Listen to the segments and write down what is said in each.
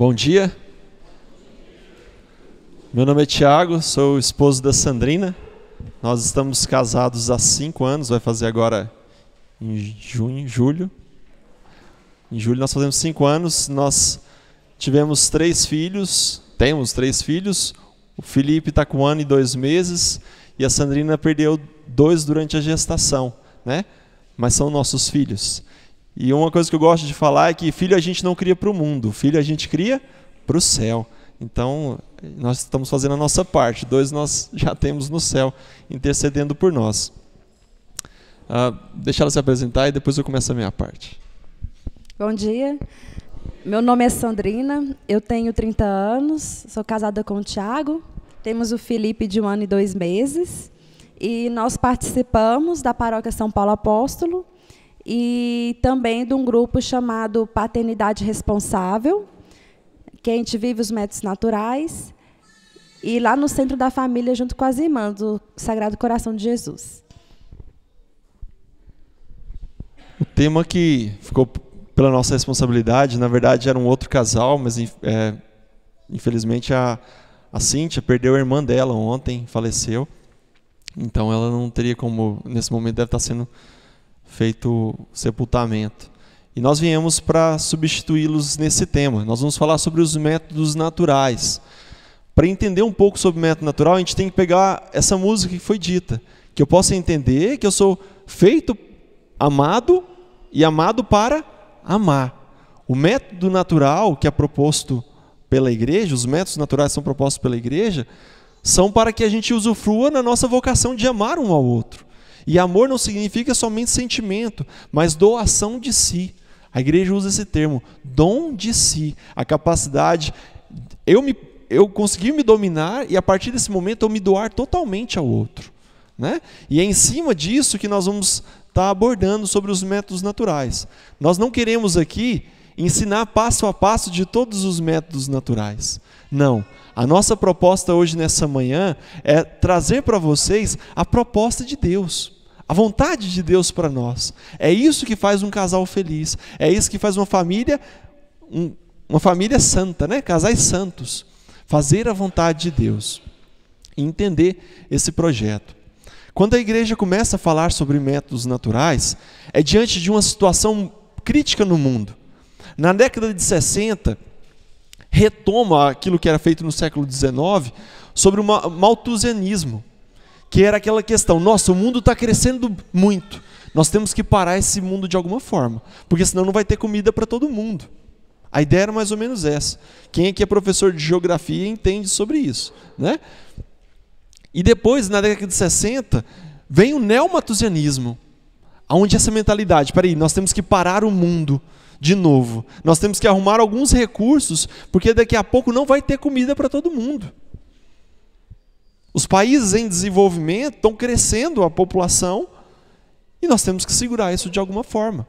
Bom dia, meu nome é Tiago, sou o esposo da Sandrina. Nós estamos casados há 5 anos, vai fazer agora em julho. Em julho nós fazemos 5 anos, nós tivemos 3 filhos, temos 3 filhos. O Felipe está com 1 ano e 2 meses e a Sandrina perdeu 2 durante a gestação, né? Mas são nossos filhos. E uma coisa que eu gosto de falar é que filho a gente não cria para o mundo, filho a gente cria para o céu. Então, nós estamos fazendo a nossa parte, 2 nós já temos no céu, intercedendo por nós. Deixa ela se apresentar e depois eu começo a minha parte. Bom dia, meu nome é Sandrina, eu tenho 30 anos, sou casada com o Tiago, temos o Felipe de 1 ano e 2 meses, e nós participamos da Paróquia São Paulo Apóstolo, e também de um grupo chamado Paternidade Responsável, que a gente vive os métodos naturais, e lá no Centro da Família, junto com as irmãs do Sagrado Coração de Jesus. O tema que ficou pela nossa responsabilidade, na verdade era um outro casal, mas infelizmente a Cíntia perdeu a irmã dela ontem, faleceu, então ela não teria como, nesse momento deve estar sendo feito o sepultamento. E nós viemos para substituí-los nesse tema. Nós vamos falar sobre os métodos naturais. Para entender um pouco sobre o método natural, a gente tem que pegar essa música que foi dita, que eu possa entender que eu sou feito amado e amado para amar. O método natural que é proposto pela igreja, os métodos naturais que são propostos pela igreja, são para que a gente usufrua na nossa vocação de amar um ao outro. E amor não significa somente sentimento, mas doação de si. A igreja usa esse termo, dom de si, a capacidade, eu consegui me dominar e a partir desse momento eu me doar totalmente ao outro, né? E é em cima disso que nós vamos estar abordando sobre os métodos naturais. Nós não queremos aqui ensinar passo a passo de todos os métodos naturais. Não, a nossa proposta hoje nessa manhã é trazer para vocês a proposta de Deus. A vontade de Deus para nós. É isso que faz um casal feliz. É isso que faz uma família santa, né? Casais santos. Fazer a vontade de Deus. E entender esse projeto. Quando a igreja começa a falar sobre métodos naturais, é diante de uma situação crítica no mundo. Na década de 60, retoma aquilo que era feito no século XIX sobre o malthusianismo. Que era aquela questão, nossa, o mundo está crescendo muito, nós temos que parar esse mundo de alguma forma, porque senão não vai ter comida para todo mundo. A ideia era mais ou menos essa. Quem aqui é professor de geografia entende sobre isso, né? E depois, na década de 60, vem o neomalthusianismo, onde essa mentalidade, peraí, nós temos que parar o mundo de novo, nós temos que arrumar alguns recursos, porque daqui a pouco não vai ter comida para todo mundo. Os países em desenvolvimento estão crescendo a população e nós temos que segurar isso de alguma forma.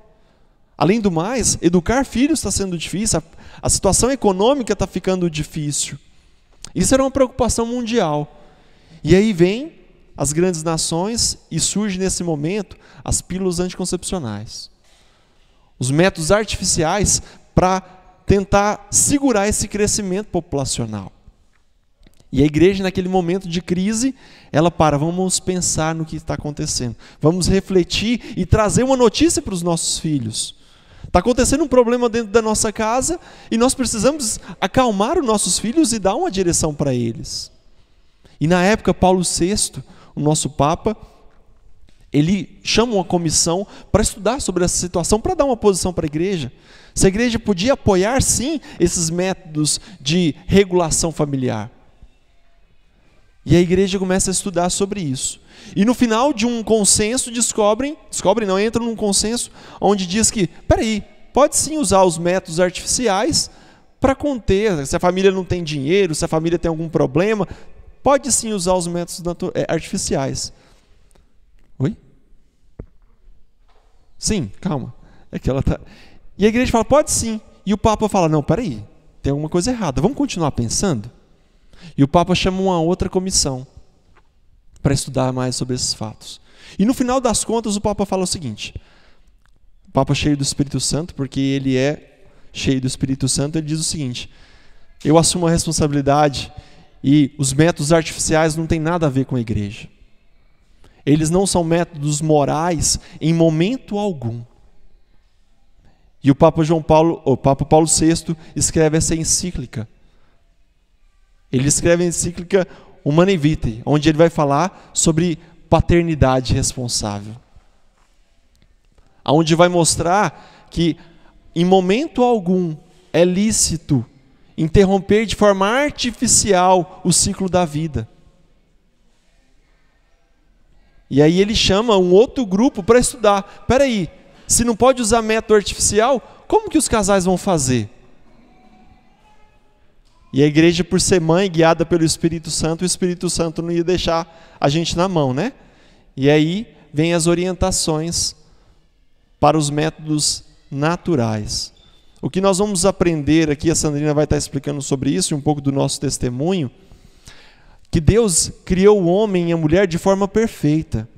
Além do mais, educar filhos está sendo difícil, a situação econômica está ficando difícil. Isso era uma preocupação mundial. E aí vem as grandes nações e surge nesse momento as pílulas anticoncepcionais. Os métodos artificiais para tentar segurar esse crescimento populacional. E a igreja, naquele momento de crise, ela vamos pensar no que está acontecendo. Vamos refletir e trazer uma notícia para os nossos filhos. Está acontecendo um problema dentro da nossa casa e nós precisamos acalmar os nossos filhos e dar uma direção para eles. E na época, Paulo VI, o nosso Papa, ele chama uma comissão para estudar sobre essa situação, para dar uma posição para a igreja. Se a igreja podia apoiar, sim, esses métodos de regulação familiar. E a igreja começa a estudar sobre isso. E no final de um consenso entram num consenso onde diz que, peraí, pode sim usar os métodos artificiais para conter, se a família não tem dinheiro, se a família tem algum problema, pode sim usar os métodos artificiais. Oi? Sim, calma. É que ela tá... E a igreja fala, pode sim. E o Papa fala, não, peraí, tem alguma coisa errada, vamos continuar pensando? E o Papa chama uma outra comissão para estudar mais sobre esses fatos. E no final das contas o Papa fala o seguinte, o Papa cheio do Espírito Santo, porque ele é cheio do Espírito Santo, ele diz o seguinte, eu assumo a responsabilidade e os métodos artificiais não têm nada a ver com a igreja. Eles não são métodos morais em momento algum. E o Papa Paulo VI escreve essa encíclica. Ele escreve a encíclica Humanae Vitae, onde ele vai falar sobre paternidade responsável. Onde vai mostrar que em momento algum é lícito interromper de forma artificial o ciclo da vida. E aí ele chama um outro grupo para estudar. Espera aí, se não pode usar método artificial, como que os casais vão fazer? E a igreja, por ser mãe, guiada pelo Espírito Santo, o Espírito Santo não ia deixar a gente na mão, né? E aí vem as orientações para os métodos naturais. O que nós vamos aprender aqui, a Sandrina vai estar explicando sobre isso, um pouco do nosso testemunho, que Deus criou o homem e a mulher de forma perfeita.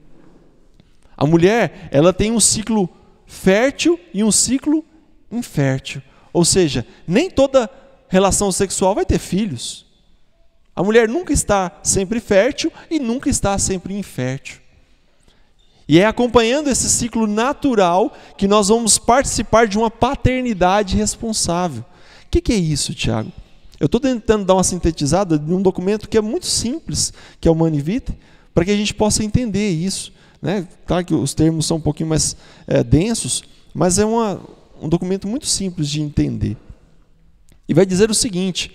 A mulher, ela tem um ciclo fértil e um ciclo infértil. Ou seja, nem toda relação sexual vai ter filhos. A mulher nunca está sempre fértil e nunca está sempre infértil. E é acompanhando esse ciclo natural que nós vamos participar de uma paternidade responsável. O que é isso, Tiago? Eu estou tentando dar uma sintetizada de um documento que é muito simples, que é o Humanae Vitae, para que a gente possa entender isso, né? Claro que os termos são um pouquinho mais densos, mas é um documento muito simples de entender. E vai dizer o seguinte,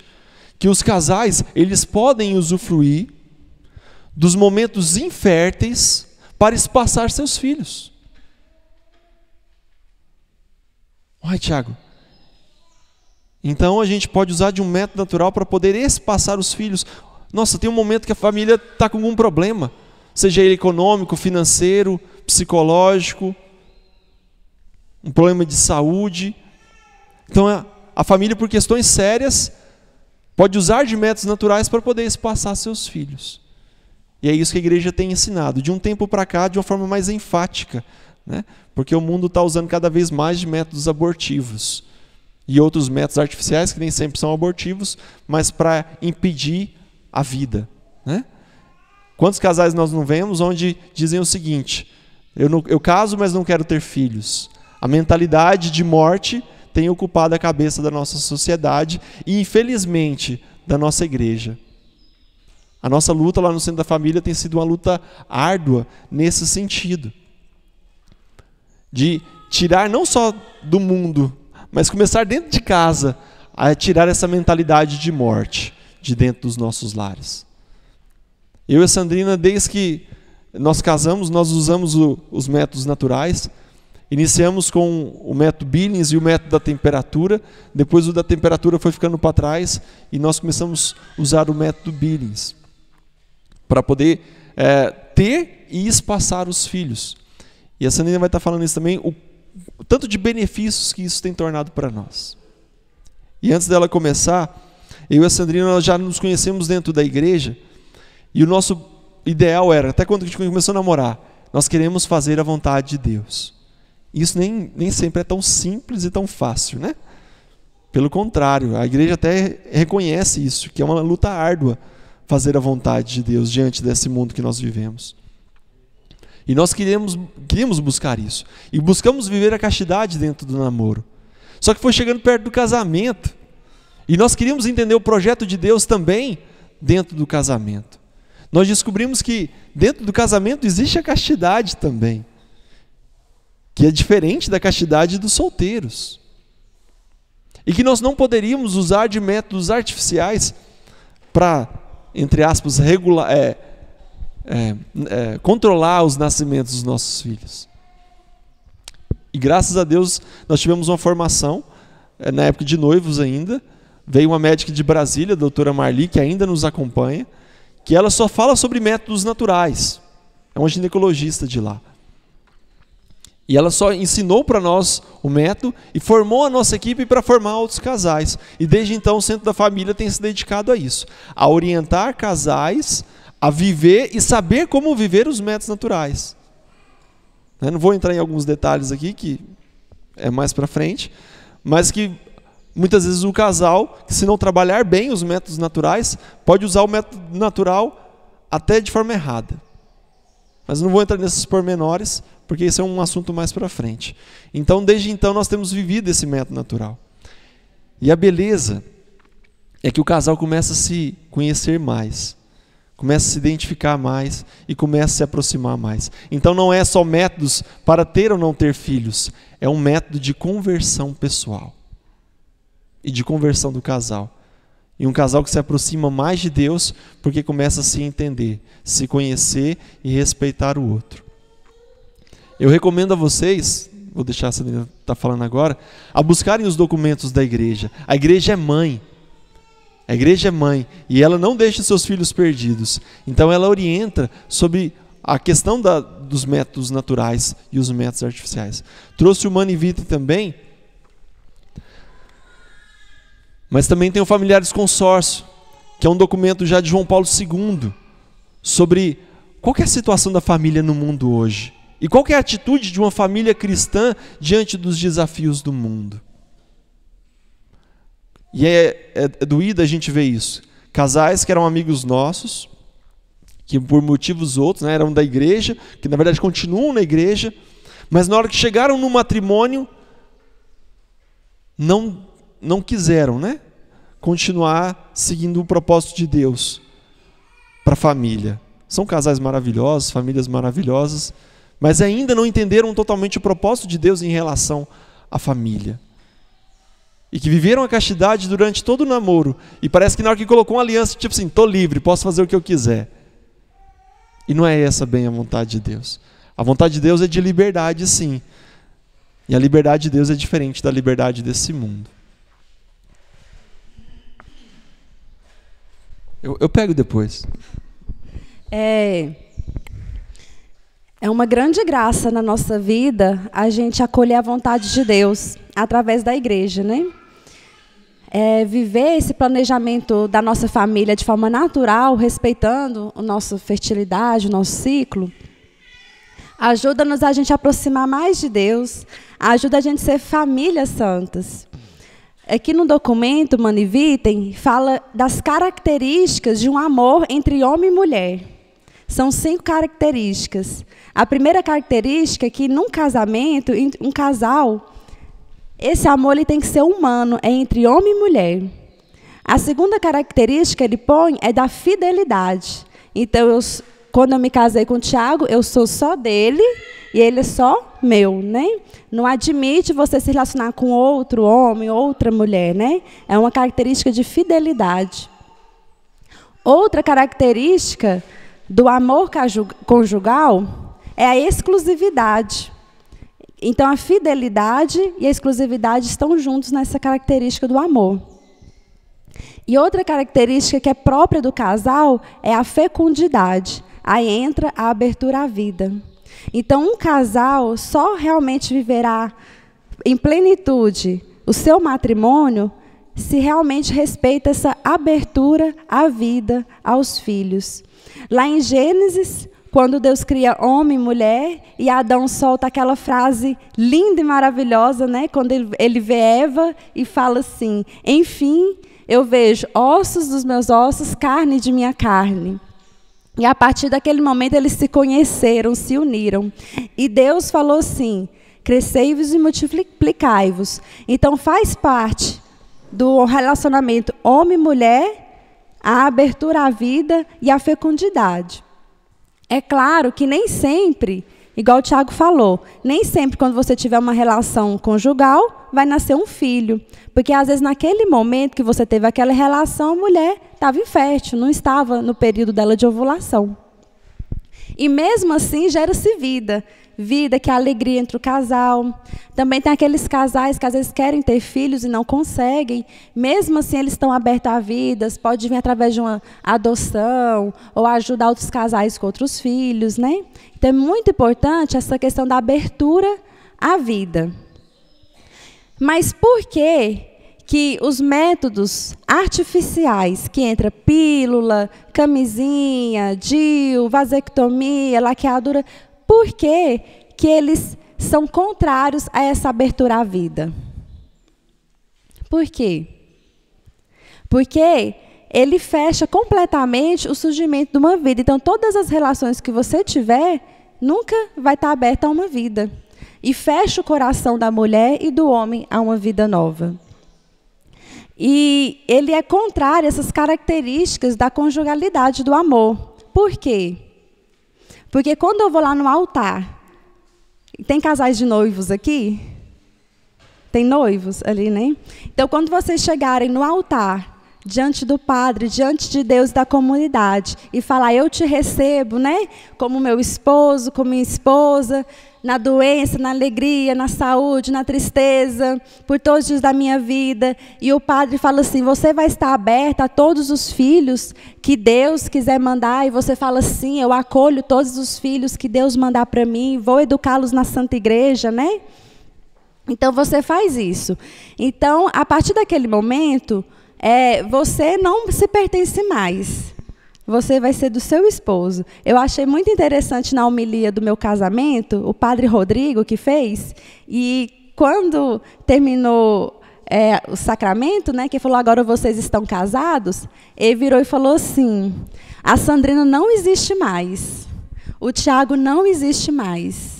que os casais, eles podem usufruir dos momentos inférteis para espaçar seus filhos. Uai, Tiago. Então a gente pode usar de um método natural para poder espaçar os filhos. Nossa, tem um momento que a família está com algum problema, seja ele econômico, financeiro, psicológico, um problema de saúde. Então a família, por questões sérias, pode usar de métodos naturais para poder espaçar seus filhos. E é isso que a igreja tem ensinado, de um tempo para cá, de uma forma mais enfática, né? Porque o mundo está usando cada vez mais de métodos abortivos e outros métodos artificiais que nem sempre são abortivos, mas para impedir a vida, né? Quantos casais nós não vemos onde dizem o seguinte: eu caso, mas não quero ter filhos. A mentalidade de morte tem ocupado a cabeça da nossa sociedade e, infelizmente, da nossa igreja. A nossa luta lá no Centro da Família tem sido uma luta árdua nesse sentido. De tirar não só do mundo, mas começar dentro de casa a tirar essa mentalidade de morte de dentro dos nossos lares. Eu e a Sandrina, desde que nós casamos, nós usamos os métodos naturais. Iniciamos com o método Billings e o método da temperatura. Depois o da temperatura foi ficando para trás e nós começamos a usar o método Billings para poder ter e espaçar os filhos. E a Sandrina vai estar falando isso também, o tanto de benefícios que isso tem tornado para nós. E antes dela começar, eu e a Sandrina nós já nos conhecemos dentro da igreja, e o nosso ideal era, até quando a gente começou a namorar, nós queremos fazer a vontade de Deus. Isso nem sempre é tão simples e tão fácil, né? Pelo contrário, a igreja até reconhece isso, que é uma luta árdua fazer a vontade de Deus diante desse mundo que nós vivemos. E nós queríamos buscar isso. E buscamos viver a castidade dentro do namoro. Só que foi chegando perto do casamento. E nós queríamos entender o projeto de Deus também dentro do casamento. Nós descobrimos que dentro do casamento existe a castidade também, que é diferente da castidade dos solteiros. E que nós não poderíamos usar de métodos artificiais para, entre aspas, controlar os nascimentos dos nossos filhos. E graças a Deus nós tivemos uma formação, na época de noivos ainda, veio uma médica de Brasília, a doutora Marli, que ainda nos acompanha, que ela só fala sobre métodos naturais, é uma ginecologista de lá. E ela só ensinou para nós o método e formou a nossa equipe para formar outros casais. E desde então o Centro da Família tem se dedicado a isso, a orientar casais a viver e saber como viver os métodos naturais. Eu não vou entrar em alguns detalhes aqui, que é mais para frente, mas que muitas vezes o casal, que se não trabalhar bem os métodos naturais, pode usar o método natural até de forma errada. Mas não vou entrar nesses pormenores, porque isso é um assunto mais para frente. Então, desde então, nós temos vivido esse método natural. E a beleza é que o casal começa a se conhecer mais, começa a se identificar mais e começa a se aproximar mais. Então não é só métodos para ter ou não ter filhos, é um método de conversão pessoal e de conversão do casal. E um casal que se aproxima mais de Deus porque começa a se entender, se conhecer e respeitar o outro. Eu recomendo a vocês, vou deixar a Sandrina estar falando agora, a buscarem os documentos da igreja. A igreja é mãe. A igreja é mãe e ela não deixa seus filhos perdidos. Então ela orienta sobre a questão dos métodos naturais e os métodos artificiais. Trouxe o Humanae Vitae também, mas também tem o Familiares Consórcio, que é um documento já de João Paulo II, sobre qual que é a situação da família no mundo hoje. E qual que é a atitude de uma família cristã diante dos desafios do mundo. E é doído a gente ver isso. Casais que eram amigos nossos, que por motivos outros, né, eram da igreja, que na verdade continuam na igreja, mas na hora que chegaram no matrimônio, não quiseram, né, continuar seguindo o propósito de Deus para a família. São casais maravilhosos, famílias maravilhosas, mas ainda não entenderam totalmente o propósito de Deus em relação à família. E que viveram a castidade durante todo o namoro. E parece que na hora que colocou uma aliança, tipo assim, estou livre, posso fazer o que eu quiser. E não é essa bem a vontade de Deus. A vontade de Deus é de liberdade, sim. E a liberdade de Deus é diferente da liberdade desse mundo. Eu pego depois. É uma grande graça na nossa vida a gente acolher a vontade de Deus através da igreja, né? Viver esse planejamento da nossa família de forma natural, respeitando a nossa fertilidade, o nosso ciclo, ajuda-nos a gente aproximar mais de Deus, ajuda a gente a ser famílias santas. Aqui no documento, Humanae Vitae, fala das características de um amor entre homem e mulher. São 5 características. A primeira característica é que, num casamento, um casal, esse amor ele tem que ser humano, é entre homem e mulher. A segunda característica que ele põe é da fidelidade. Então, quando eu me casei com o Tiago, eu sou só dele e ele é só meu, né? Não admite você se relacionar com outro homem, outra mulher, né? É uma característica de fidelidade. Outra característica do amor conjugal é a exclusividade. Então, a fidelidade e a exclusividade estão juntos nessa característica do amor. E outra característica que é própria do casal é a fecundidade. Aí entra a abertura à vida. Então, um casal só realmente viverá em plenitude o seu matrimônio se realmente respeita essa abertura à vida, aos filhos. Lá em Gênesis, quando Deus cria homem e mulher, e Adão solta aquela frase linda e maravilhosa, né? Quando ele vê Eva e fala assim: enfim, eu vejo ossos dos meus ossos, carne de minha carne. E a partir daquele momento eles se conheceram, se uniram. E Deus falou assim: crescei-vos e multiplicai-vos. Então faz parte do relacionamento homem e mulher a abertura à vida e a fecundidade. É claro que nem sempre, igual o Tiago falou, nem sempre quando você tiver uma relação conjugal vai nascer um filho. Porque às vezes naquele momento que você teve aquela relação, a mulher estava infértil, não estava no período dela de ovulação. E mesmo assim gera-se vida. Vida que é a alegria entre o casal. Também tem aqueles casais que às vezes querem ter filhos e não conseguem. Mesmo assim eles estão abertos a vidas. Pode vir através de uma adoção ou ajudar outros casais com outros filhos, né? Então é muito importante essa questão da abertura à vida. Mas por que os métodos artificiais, que entra pílula, camisinha, DIU, vasectomia, laqueadura, por que eles são contrários a essa abertura à vida? Por quê? Porque ele fecha completamente o surgimento de uma vida. Então, todas as relações que você tiver, nunca vai estar aberta a uma vida. E fecha o coração da mulher e do homem a uma vida nova. E ele é contrário a essas características da conjugalidade do amor. Por quê? Porque quando eu vou lá no altar, tem casais de noivos aqui? Tem noivos ali, né? Então, quando vocês chegarem no altar, diante do Padre, diante de Deus, da comunidade, e falar, eu te recebo, né? Como meu esposo, como minha esposa, na doença, na alegria, na saúde, na tristeza, por todos os dias da minha vida. E o Padre fala assim, você vai estar aberta a todos os filhos que Deus quiser mandar, e você fala assim, eu acolho todos os filhos que Deus mandar para mim, vou educá-los na Santa Igreja, né? Então, você faz isso. Então, a partir daquele momento, você não se pertence mais. Você vai ser do seu esposo. Eu achei muito interessante na homilia do meu casamento, o padre Rodrigo que fez, e quando terminou o sacramento, né, que falou, agora vocês estão casados, ele virou e falou assim, a Sandrina não existe mais, o Tiago não existe mais.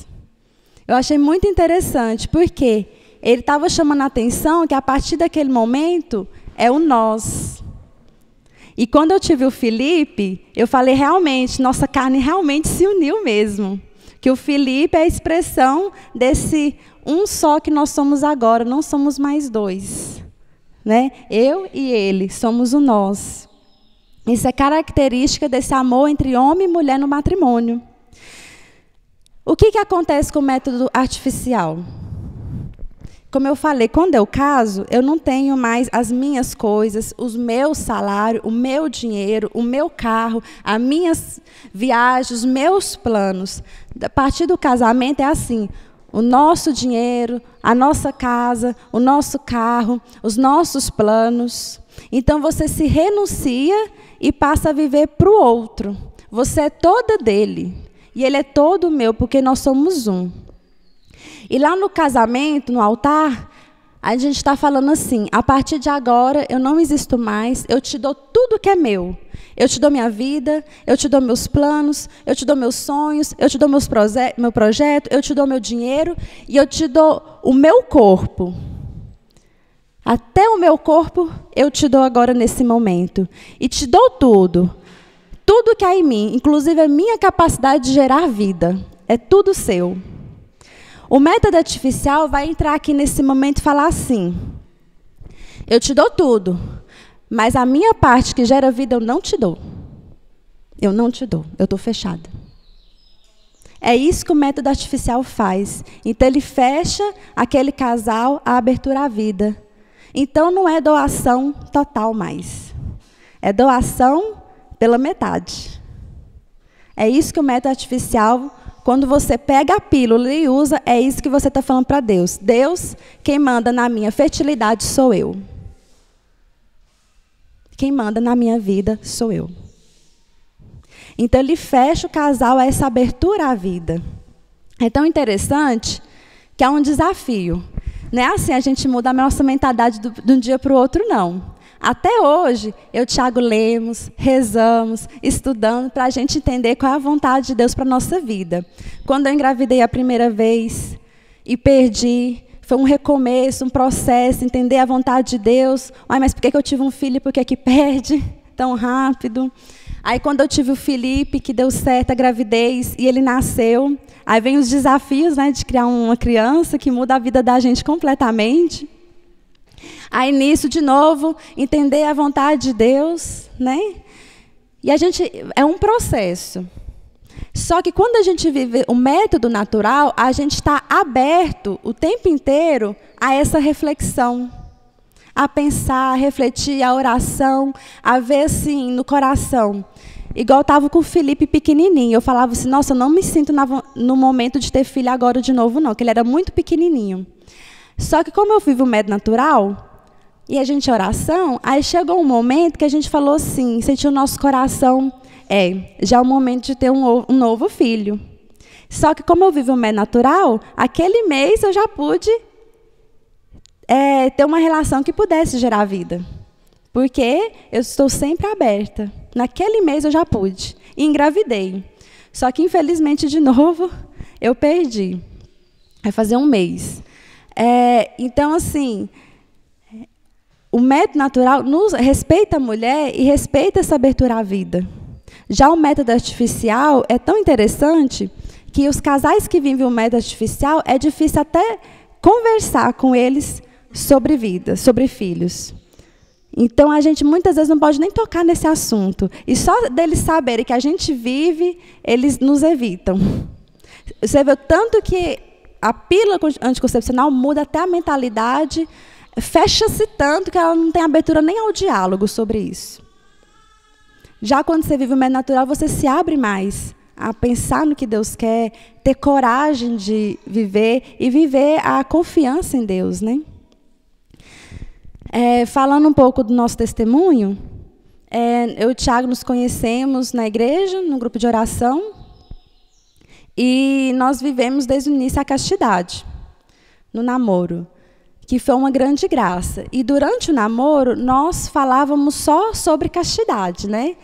Eu achei muito interessante, porque ele estava chamando a atenção que, a partir daquele momento, é o nós. E quando eu tive o Felipe, eu falei, realmente, nossa carne realmente se uniu mesmo. Que o Felipe é a expressão desse um só que nós somos agora, não somos mais dois. Né? Eu e ele, somos o nós. Isso é característica desse amor entre homem e mulher no matrimônio. O que acontece com o método artificial? Como eu falei, quando eu caso, eu não tenho mais as minhas coisas, os meus salários, o meu dinheiro, o meu carro, as minhas viagens, os meus planos. A partir do casamento é assim, o nosso dinheiro, a nossa casa, o nosso carro, os nossos planos. Então, você se renuncia e passa a viver para o outro. Você é toda dele. E ele é todo meu, porque nós somos um. E lá no casamento, no altar, a gente está falando assim, a partir de agora eu não existo mais, eu te dou tudo que é meu. Eu te dou minha vida, eu te dou meus planos, eu te dou meus sonhos, eu te dou meu projeto, eu te dou meu dinheiro e eu te dou o meu corpo. Até o meu corpo eu te dou agora nesse momento. E te dou tudo. Tudo que há em mim, inclusive a minha capacidade de gerar vida, é tudo seu. O método artificial vai entrar aqui nesse momento e falar assim, eu te dou tudo, mas a minha parte que gera vida eu não te dou. Eu não te dou, eu estou fechada. É isso que o método artificial faz. Então, ele fecha aquele casal à abertura à vida. Então, não é doação total mais. É doação pela metade. É isso que o método artificial, quando você pega a pílula e usa, é isso que você está falando para Deus. Deus, quem manda na minha fertilidade sou eu. Quem manda na minha vida sou eu. Então, ele fecha o casal a essa abertura à vida. É tão interessante que é um desafio. Não é assim, a gente muda a nossa mentalidade de um dia para o outro, não. Até hoje, eu e o Tiago lemos, rezamos, estudando, para a gente entender qual é a vontade de Deus para a nossa vida. Quando eu engravidei a primeira vez e perdi, foi um recomeço, um processo, entender a vontade de Deus. Ai, mas por que eu tive um filho e por que perde tão rápido? Aí, quando eu tive o Felipe, que deu certo a gravidez, e ele nasceu, aí vem os desafios, né, de criar uma criança que muda a vida da gente completamente. Aí, nisso, de novo, entender a vontade de Deus, né? E é um processo. Só que quando a gente vive o método natural, a gente está aberto o tempo inteiro a essa reflexão. A pensar, a refletir, a oração, a ver assim no coração. Igual eu estava com o Felipe pequenininho. Eu falava assim, nossa, eu não me sinto no momento de ter filho agora de novo, não, porque ele era muito pequenininho. Só que como eu vivo o método natural, e a gente oração, aí chegou um momento que a gente falou assim, sentiu o nosso coração, já é o momento de ter um novo filho. Só que como eu vivo o método natural, aquele mês eu já pude ter uma relação que pudesse gerar vida. Porque eu estou sempre aberta. Naquele mês eu já pude. E engravidei. Só que, infelizmente, de novo, eu perdi. Vai fazer um mês. Então, assim, o método natural respeita a mulher e respeita essa abertura à vida. Já o método artificial é tão interessante que os casais que vivem o método artificial é difícil até conversar com eles sobre vida, sobre filhos. Então, a gente muitas vezes não pode nem tocar nesse assunto. E só deles saberem que a gente vive, eles nos evitam. Você vê o tanto que a pílula anticoncepcional muda até a mentalidade, fecha-se tanto que ela não tem abertura nem ao diálogo sobre isso. Já quando você vive o método natural, você se abre mais a pensar no que Deus quer, ter coragem de viver e viver a confiança em Deus, né? Falando um pouco do nosso testemunho, eu e o Thiago nos conhecemos na igreja, no grupo de oração, e nós vivemos desde o início a castidade, no namoro, que foi uma grande graça. E durante o namoro, nós falávamos só sobre castidade, né?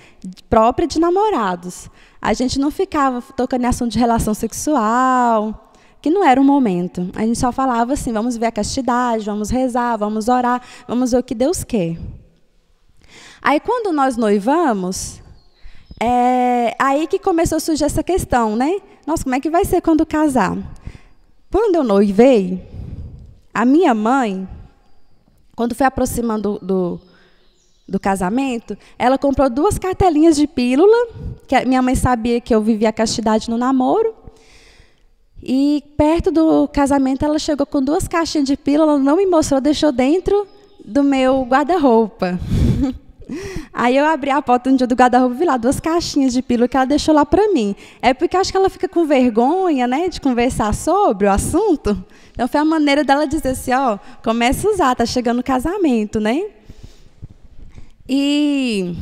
Própria de namorados. A gente não ficava tocando em assunto de relação sexual, que não era o momento. A gente só falava assim, vamos ver a castidade, vamos rezar, vamos orar, vamos ver o que Deus quer. Aí, quando nós noivamos, aí que começou a surgir essa questão, né? Nossa, como é que vai ser quando casar? Quando eu noivei, a minha mãe, quando foi aproximando do casamento, ela comprou 2 cartelinhas de pílula, que a minha mãe sabia que eu vivia a castidade no namoro. E perto do casamento ela chegou com 2 caixinhas de pílula, ela não me mostrou, deixou dentro do meu guarda-roupa. Aí eu abri a porta um dia do guarda-roupa e vi lá 2 caixinhas de pílula que ela deixou lá para mim. É porque acho que ela fica com vergonha, né, de conversar sobre o assunto. Então foi a maneira dela dizer assim, ó, começa a usar, tá chegando o casamento, né? E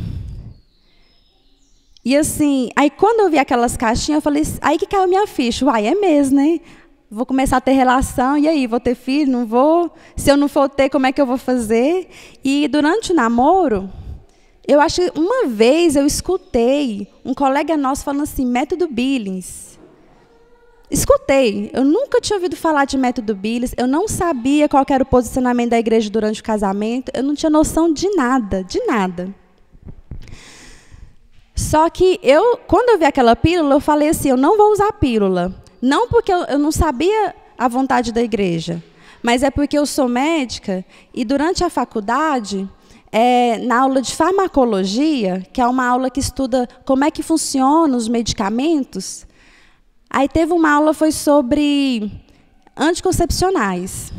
assim, aí quando eu vi aquelas caixinhas, eu falei, aí que caiu minha ficha. Uai, é mesmo, né? Vou começar a ter relação, e aí, vou ter filho? Não vou? Se eu não for ter, como é que eu vou fazer? E durante o namoro, eu acho que uma vez eu escutei um colega nosso falando assim, método Billings. Escutei, eu nunca tinha ouvido falar de método Billings, eu não sabia qual era o posicionamento da igreja durante o casamento, eu não tinha noção de nada, de nada. Só que quando eu vi aquela pílula, eu falei assim, eu não vou usar a pílula. Não porque eu não sabia a vontade da igreja, mas é porque eu sou médica e durante a faculdade, na aula de farmacologia, que é uma aula que estuda como é que funcionam os medicamentos, aí teve uma aula foi sobre anticoncepcionais.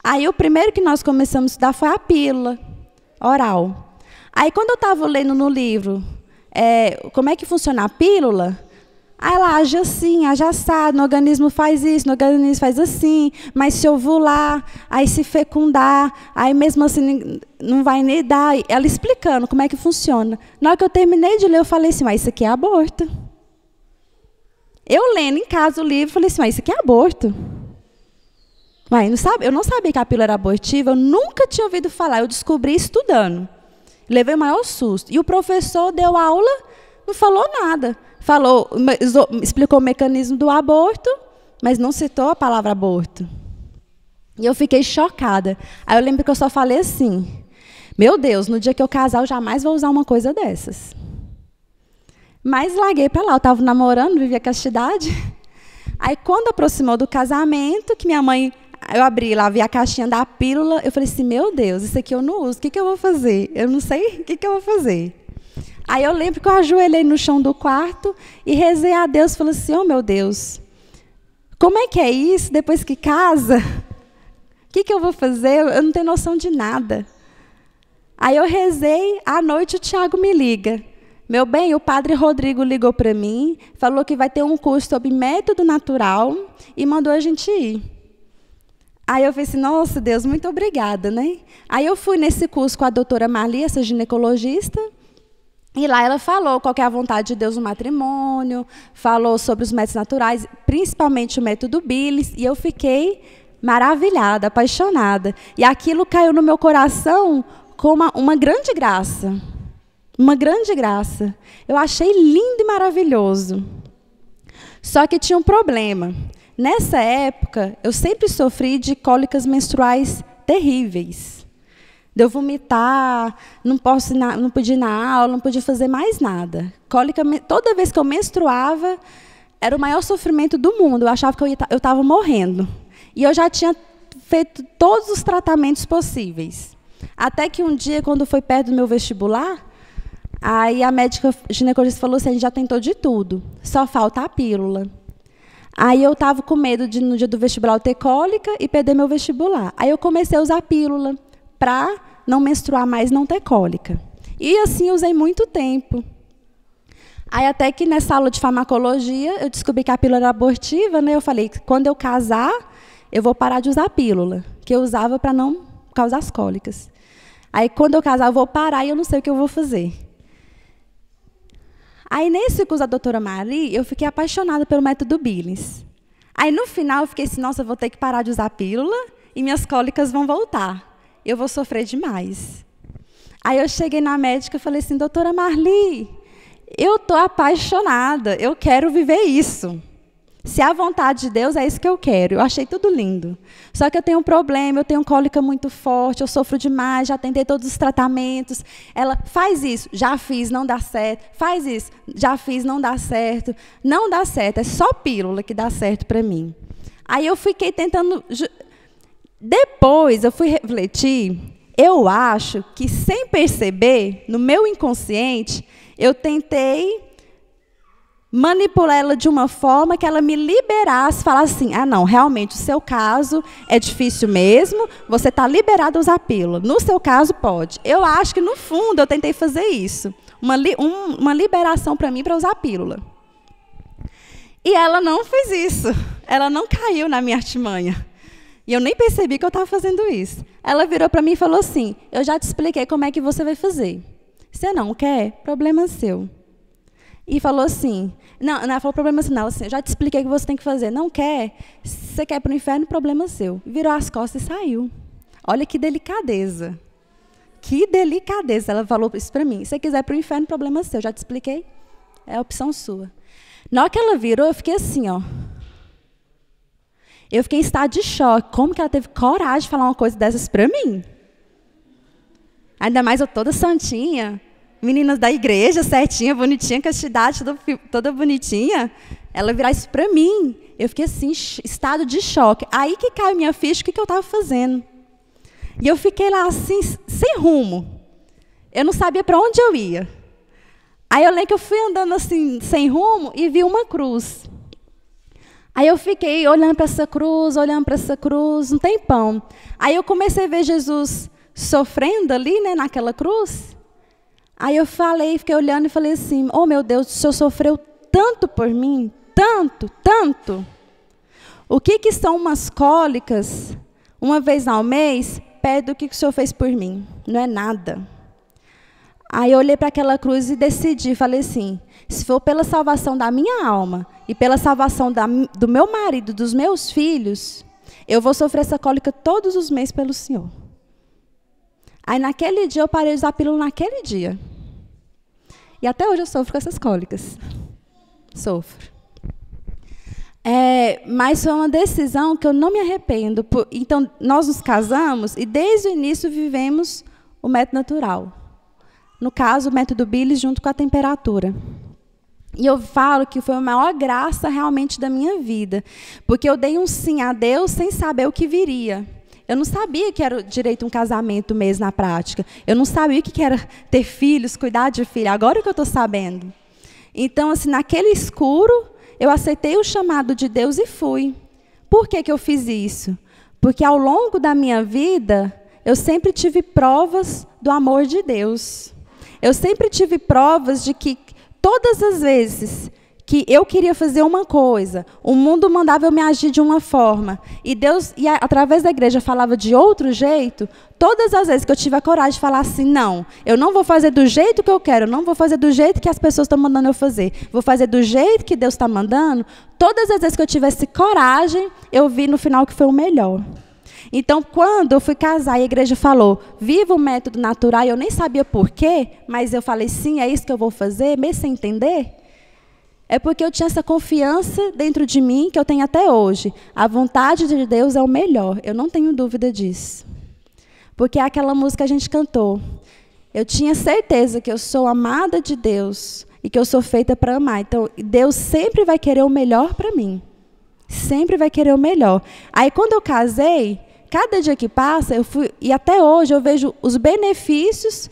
Aí o primeiro que nós começamos a estudar foi a pílula oral. Aí quando eu estava lendo no livro como é que funciona a pílula, aí ela age assim, age assado, no organismo faz isso, no organismo faz assim, mas se ovular, aí se fecundar, aí mesmo assim não vai nem dar. Ela explicando como é que funciona. Na hora que eu terminei de ler, eu falei assim, mas isso aqui é aborto. Eu lendo em casa o livro, falei assim, mas isso aqui é aborto. Mas eu não sabia que a pílula era abortiva, eu nunca tinha ouvido falar, eu descobri estudando. Levei o maior susto. E o professor deu aula, não falou nada. Explicou o mecanismo do aborto, mas não citou a palavra aborto. E eu fiquei chocada. Aí eu lembro que eu só falei assim, meu Deus, no dia que eu casar, eu jamais vou usar uma coisa dessas. Mas larguei para lá, eu estava namorando, vivia castidade. Aí quando aproximou do casamento, que minha mãe... Eu abri lá, vi a caixinha da pílula, eu falei assim, meu Deus, isso aqui eu não uso, o que eu vou fazer? Eu não sei o que eu vou fazer. Aí eu lembro que eu ajoelhei no chão do quarto e rezei a Deus, falei assim, oh meu Deus, como é que é isso depois que casa? O que eu vou fazer? Eu não tenho noção de nada. Aí eu rezei, à noite o Thiago me liga. Meu bem, o padre Rodrigo ligou para mim, falou que vai ter um curso sobre método natural e mandou a gente ir. Aí eu falei assim, nossa, Deus, muito obrigada, né? Aí eu fui nesse curso com a doutora Marli, essa ginecologista, e lá ela falou qual que é a vontade de Deus no matrimônio, falou sobre os métodos naturais, principalmente o método Billings, e eu fiquei maravilhada, apaixonada. E aquilo caiu no meu coração com uma grande graça. Uma grande graça. Eu achei lindo e maravilhoso. Só que tinha um problema. Nessa época, eu sempre sofri de cólicas menstruais terríveis. De eu vomitar, não podia ir na aula, não podia fazer mais nada. Cólica, toda vez que eu menstruava, era o maior sofrimento do mundo. Eu achava que eu estava morrendo. E eu já tinha feito todos os tratamentos possíveis. Até que um dia, quando foi perto do meu vestibular, aí a médica ginecologista falou assim, a gente já tentou de tudo, só falta a pílula. Aí eu estava com medo de, no dia do vestibular, eu ter cólica e perder meu vestibular. Aí eu comecei a usar a pílula para não menstruar mais, não ter cólica. E assim usei muito tempo. Aí até que nessa aula de farmacologia, eu descobri que a pílula era abortiva, né? Eu falei que quando eu casar, eu vou parar de usar a pílula, que eu usava para não causar as cólicas. Aí quando eu casar, eu vou parar e eu não sei o que eu vou fazer. Aí nesse curso da doutora Mari, eu fiquei apaixonada pelo método Billings. Aí no final eu fiquei assim, nossa, eu vou ter que parar de usar a pílula e minhas cólicas vão voltar. Eu vou sofrer demais. Aí eu cheguei na médica e falei assim, doutora Marli, eu estou apaixonada, eu quero viver isso. Se a vontade de Deus, é isso que eu quero. Eu achei tudo lindo. Só que eu tenho um problema, eu tenho cólica muito forte, eu sofro demais, já tentei todos os tratamentos. Ela, faz isso, já fiz, não dá certo. Faz isso, já fiz, não dá certo. Não dá certo, é só pílula que dá certo para mim. Aí eu fiquei tentando... Depois eu fui refletir, eu acho que sem perceber, no meu inconsciente, eu tentei manipular ela de uma forma que ela me liberasse, falasse assim, ah, não, realmente, o seu caso é difícil mesmo, você está liberado a usar pílula. No seu caso, pode. Eu acho que, no fundo, eu tentei fazer isso. Uma liberação para mim para usar pílula. E ela não fez isso. Ela não caiu na minha artimanha. E eu nem percebi que eu estava fazendo isso. Ela virou para mim e falou assim, eu já te expliquei como é que você vai fazer. Você não quer? Problema seu. E falou assim, não, ela falou problema assim, não, assim, eu já te expliquei o que você tem que fazer. Não quer? Se você quer ir para o inferno, problema seu. Virou as costas e saiu. Olha que delicadeza. Que delicadeza. Ela falou isso para mim. Se você quiser ir para o inferno, problema seu. Já te expliquei? É a opção sua. Na hora que ela virou, eu fiquei assim, ó. Eu fiquei em estado de choque. Como que ela teve coragem de falar uma coisa dessas para mim? Ainda mais eu toda santinha. Meninas da igreja, certinha, bonitinha, castidade, toda bonitinha. Ela virar isso para mim. Eu fiquei assim, estado de choque. Aí que caiu minha ficha, o que eu estava fazendo. E eu fiquei lá assim, sem rumo. Eu não sabia para onde eu ia. Aí eu lembro que eu fui andando assim, sem rumo, e vi uma cruz. Aí eu fiquei olhando para essa cruz, um tempão. Aí eu comecei a ver Jesus sofrendo ali, né, naquela cruz. Aí eu fiquei olhando e falei assim, oh meu Deus, o Senhor sofreu tanto por mim, tanto, tanto. O que são umas cólicas, uma vez ao mês, perto do que o Senhor fez por mim? Não é nada. Aí eu olhei para aquela cruz e decidi, falei assim, se for pela salvação da minha alma e pela salvação do meu marido, dos meus filhos, eu vou sofrer essa cólica todos os meses pelo Senhor. Aí naquele dia eu parei de usar pílula naquele dia. E até hoje eu sofro com essas cólicas. Sofro. Mas foi uma decisão que eu não me arrependo. Então, nós nos casamos e desde o início vivemos o método natural. No caso, o método Billings junto com a temperatura. E eu falo que foi a maior graça realmente da minha vida. Porque eu dei um sim a Deus sem saber o que viria. Eu não sabia que era direito um casamento mesmo na prática. Eu não sabia o que era ter filhos, cuidar de filho. Agora que eu estou sabendo. Então, assim, naquele escuro, eu aceitei o chamado de Deus e fui. Por que eu fiz isso? Porque ao longo da minha vida, eu sempre tive provas do amor de Deus. Eu sempre tive provas de que todas as vezes que eu queria fazer uma coisa, o mundo mandava eu me agir de uma forma, e Deus, através da igreja, falava de outro jeito, todas as vezes que eu tive a coragem de falar assim, não, eu não vou fazer do jeito que eu quero, eu não vou fazer do jeito que as pessoas estão mandando eu fazer, vou fazer do jeito que Deus está mandando, todas as vezes que eu tivesse coragem, eu vi no final que foi o melhor. Então, quando eu fui casar e a igreja falou, viva o método natural, eu nem sabia por quê, mas eu falei, sim, é isso que eu vou fazer, mesmo sem entender, é porque eu tinha essa confiança dentro de mim, que eu tenho até hoje. A vontade de Deus é o melhor, eu não tenho dúvida disso. Porque é aquela música que a gente cantou. Eu tinha certeza que eu sou amada de Deus e que eu sou feita para amar. Então, Deus sempre vai querer o melhor para mim. Sempre vai querer o melhor. Aí, quando eu casei, cada dia que passa, e até hoje eu vejo os benefícios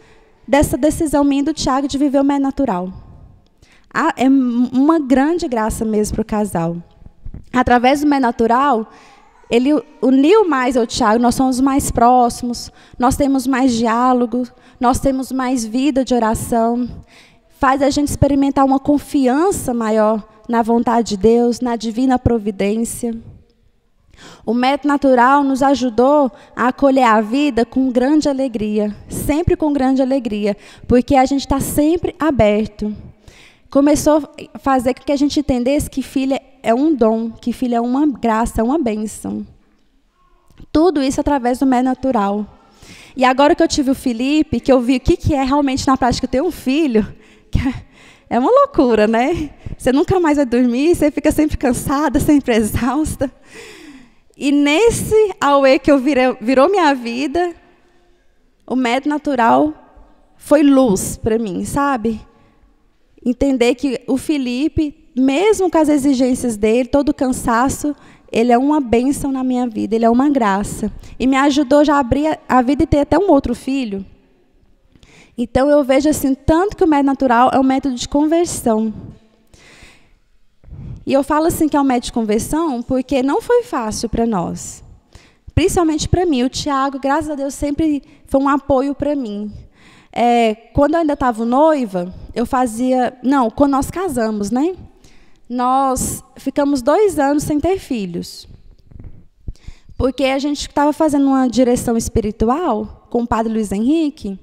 dessa decisão minha do Tiago de viver o método natural. É uma grande graça mesmo para o casal. Através do método natural, ele uniu mais ao Tiago, nós somos mais próximos, nós temos mais diálogo, nós temos mais vida de oração, faz a gente experimentar uma confiança maior na vontade de Deus, na divina providência. O método natural nos ajudou a acolher a vida com grande alegria, sempre com grande alegria, porque a gente está sempre aberto. Começou a fazer com que a gente entendesse que filho é um dom, que filho é uma graça, é uma bênção. Tudo isso através do método natural. E agora que eu tive o Felipe, que eu vi o que é realmente na prática ter um filho, que é uma loucura, né? Você nunca mais vai dormir, você fica sempre cansada, sempre exausta. E nesse auê que virou minha vida, o método natural foi luz para mim, sabe? Entender que o Felipe, mesmo com as exigências dele, todo o cansaço, ele é uma bênção na minha vida, ele é uma graça. E me ajudou já a abrir a vida e ter até um outro filho. Então, eu vejo assim, tanto que o método natural é um método de conversão. E eu falo assim que é um método de conversão porque não foi fácil para nós. Principalmente para mim. O Tiago, graças a Deus, sempre foi um apoio para mim. Quando eu ainda estava noiva, eu fazia... Não, quando nós casamos, né? Nós ficamos 2 anos sem ter filhos. Porque a gente estava fazendo uma direção espiritual com o padre Luiz Henrique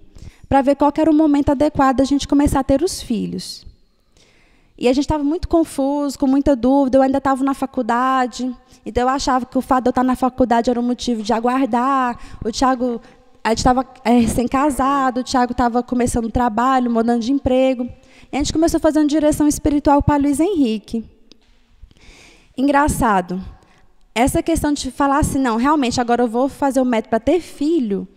para ver qual que era o momento adequado da gente começar a ter os filhos. E a gente estava muito confuso, com muita dúvida, eu ainda estava na faculdade, então eu achava que o fato de eu estar na faculdade era um motivo de aguardar. O Tiago, a gente estava recém-casado, o Tiago estava começando o trabalho, mudando de emprego. E a gente começou a fazer uma direção espiritual para Luiz Henrique. Engraçado, essa questão de falar assim, não, realmente, agora eu vou fazer o método para ter filho,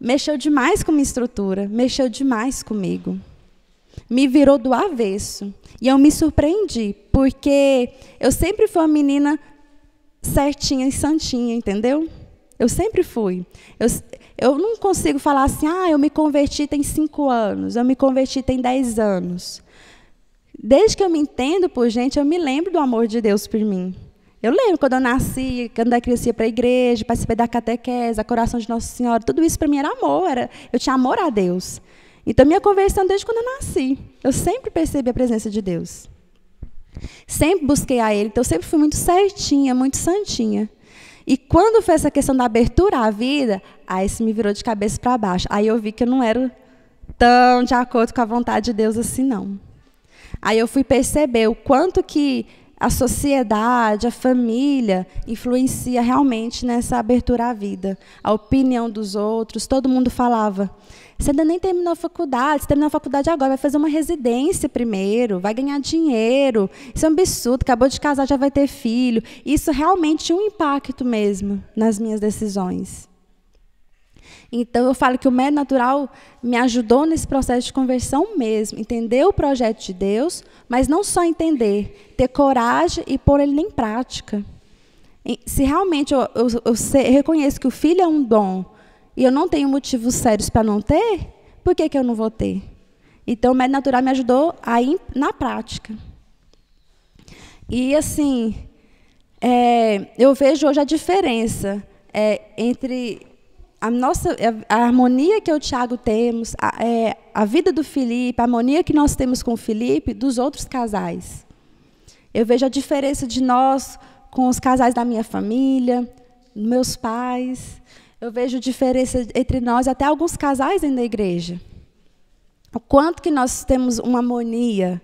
mexeu demais com a minha estrutura, mexeu demais comigo. Me virou do avesso. E eu me surpreendi, porque eu sempre fui uma menina certinha e santinha, entendeu? Eu sempre fui. Eu não consigo falar assim, eu me converti tem 5 anos, eu me converti tem 10 anos. Desde que eu me entendo por gente, eu me lembro do amor de Deus por mim. Eu lembro quando eu nasci, quando eu crescia para a igreja, participei da catequese, a coração de Nossa Senhora, tudo isso para mim era amor, eu tinha amor a Deus. Então, minha conversão desde quando eu nasci. Eu sempre percebi a presença de Deus. Sempre busquei a Ele. Então, eu sempre fui muito certinha, muito santinha. E quando foi essa questão da abertura à vida, aí isso me virou de cabeça para baixo. Aí eu vi que eu não era tão de acordo com a vontade de Deus assim, não. Aí eu fui perceber o quanto que a sociedade, a família, influencia realmente nessa abertura à vida. A opinião dos outros, todo mundo falava... Você ainda nem terminou a faculdade, você terminou a faculdade agora, vai fazer uma residência primeiro, vai ganhar dinheiro. Isso é um absurdo, acabou de casar, já vai ter filho. Isso realmente tinha um impacto mesmo nas minhas decisões. Então, eu falo que o método natural me ajudou nesse processo de conversão mesmo. Entender o projeto de Deus, mas não só entender, ter coragem e pôr ele em prática. Se realmente eu reconheço que o filho é um dom, e eu não tenho motivos sérios para não ter, por que eu não vou ter? Então, o método natural me ajudou a ir na prática. E, assim, eu vejo hoje a diferença entre a harmonia que eu e o Tiago temos, a vida do Felipe, a harmonia que nós temos com o Felipe, dos outros casais. Eu vejo a diferença de nós com os casais da minha família, meus pais. Eu vejo diferença entre nós, até alguns casais dentro da igreja. O quanto que nós temos uma harmonia.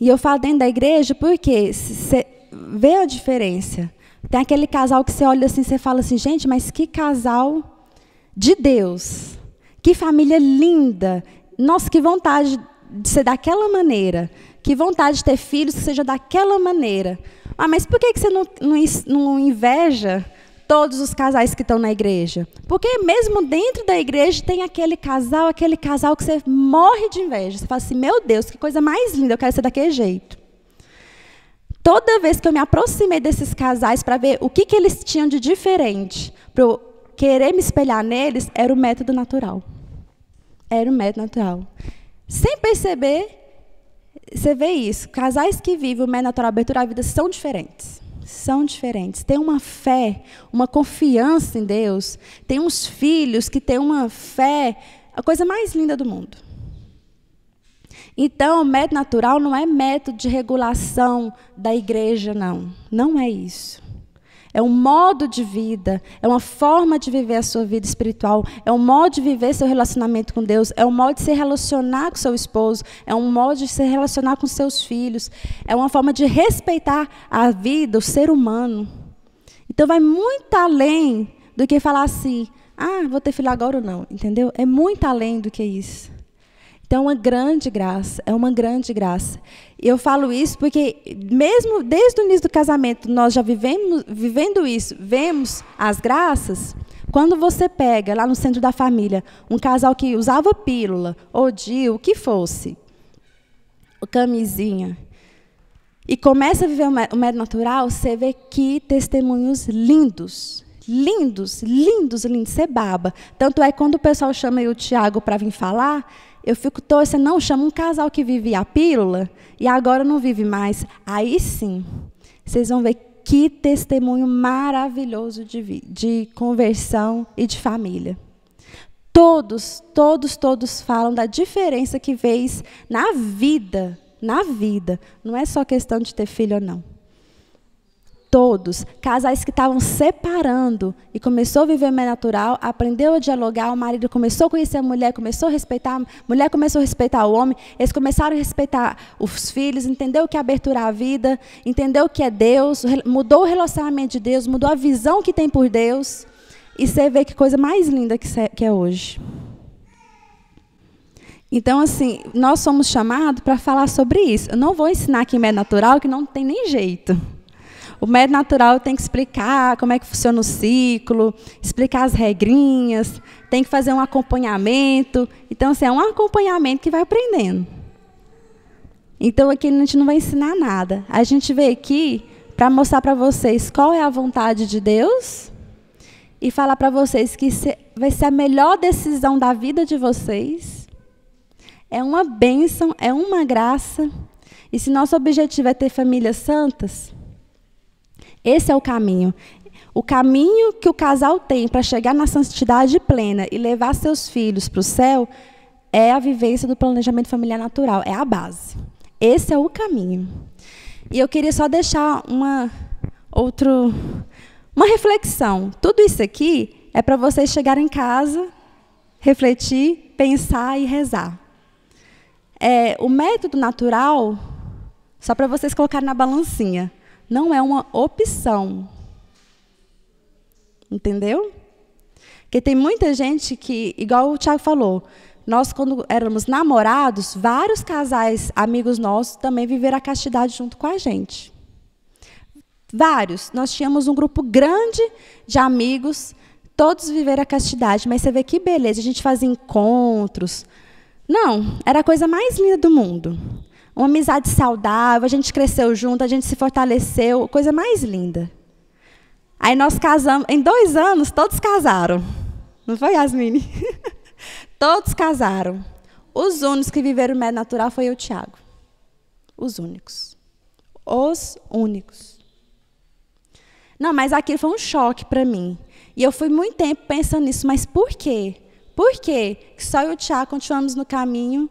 E eu falo dentro da igreja porque você vê a diferença. Tem aquele casal que você olha assim, você fala assim, gente, mas que casal de Deus. Que família linda. Nossa, que vontade de ser daquela maneira. Que vontade de ter filhos que seja daquela maneira. Ah, mas por que você não inveja todos os casais que estão na igreja? Porque mesmo dentro da igreja tem aquele casal que você morre de inveja. Você fala assim, meu Deus, que coisa mais linda, eu quero ser daquele jeito. Toda vez que eu me aproximei desses casais para ver o que eles tinham de diferente, para eu querer me espelhar neles, era o método natural. Era o método natural. Sem perceber, você vê isso. Casais que vivem o método natural, abertura à vida, são diferentes. São diferentes. Tem uma fé, uma confiança em Deus. Tem uns filhos que têm uma fé, a coisa mais linda do mundo. Então, o método natural não é método de regulação da igreja, não. Não é isso. É um modo de vida, é uma forma de viver a sua vida espiritual, é um modo de viver seu relacionamento com Deus, é um modo de se relacionar com seu esposo, é um modo de se relacionar com seus filhos, é uma forma de respeitar a vida, o ser humano. Então vai muito além do que falar assim, vou ter filho agora ou não, entendeu? É muito além do que isso. Então, é uma grande graça, é uma grande graça. E eu falo isso porque, mesmo desde o início do casamento, nós já vivendo isso, vemos as graças. Quando você pega, lá no centro da família, um casal que usava pílula, ou DIU, o que fosse, camisinha, e começa a viver o método natural, você vê que testemunhos lindos. Lindos, lindos, lindos, você baba. Tanto é que quando o pessoal chama o Tiago para vir falar, eu fico torcendo, não, chama um casal que vivia a pílula e agora não vive mais. Aí sim, vocês vão ver que testemunho maravilhoso de conversão e de família. Todos falam da diferença que fez na vida. Na vida. Não é só questão de ter filho ou não. Todos, casais que estavam separando e começou a viver o método natural, aprendeu a dialogar, o marido começou a conhecer a mulher, começou a respeitar, a mulher começou a respeitar o homem, eles começaram a respeitar os filhos, entendeu o que é abertura à vida, entendeu o que é Deus, mudou o relacionamento de Deus, mudou a visão que tem por Deus, e você vê que coisa mais linda que é hoje. Então, assim, nós somos chamados para falar sobre isso. Eu não vou ensinar aqui em método natural, que não tem nem jeito. O método natural tem que explicar como é que funciona o ciclo, explicar as regrinhas, tem que fazer um acompanhamento. Então, assim, é um acompanhamento que vai aprendendo. Então, aqui a gente não vai ensinar nada. A gente veio aqui para mostrar para vocês qual é a vontade de Deus e falar para vocês que vai ser a melhor decisão da vida de vocês. É uma bênção, é uma graça. E se nosso objetivo é ter famílias santas, esse é o caminho. O caminho que o casal tem para chegar na santidade plena e levar seus filhos para o céu é a vivência do planejamento familiar natural. É a base. Esse é o caminho. E eu queria só deixar uma reflexão. Tudo isso aqui é para vocês chegarem em casa, refletir, pensar e rezar. O método natural, só para vocês colocarem na balancinha, não é uma opção. Entendeu? Porque tem muita gente que, igual o Tiago falou, nós, quando éramos namorados, vários casais, amigos nossos, também viveram a castidade junto com a gente. Vários. Nós tínhamos um grupo grande de amigos, todos viveram a castidade, mas você vê que beleza, a gente fazia encontros. Não, era a coisa mais linda do mundo. Uma amizade saudável, a gente cresceu junto, a gente se fortaleceu, coisa mais linda. Aí nós casamos, em 2 anos, todos casaram. Não foi, Yasmine? Todos casaram. Os únicos que viveram o método natural foi eu e o Tiago. Os únicos. Os únicos. Não, mas aquilo foi um choque para mim. E eu fui muito tempo pensando nisso, mas por quê? Por quê que só eu e o Tiago continuamos no caminho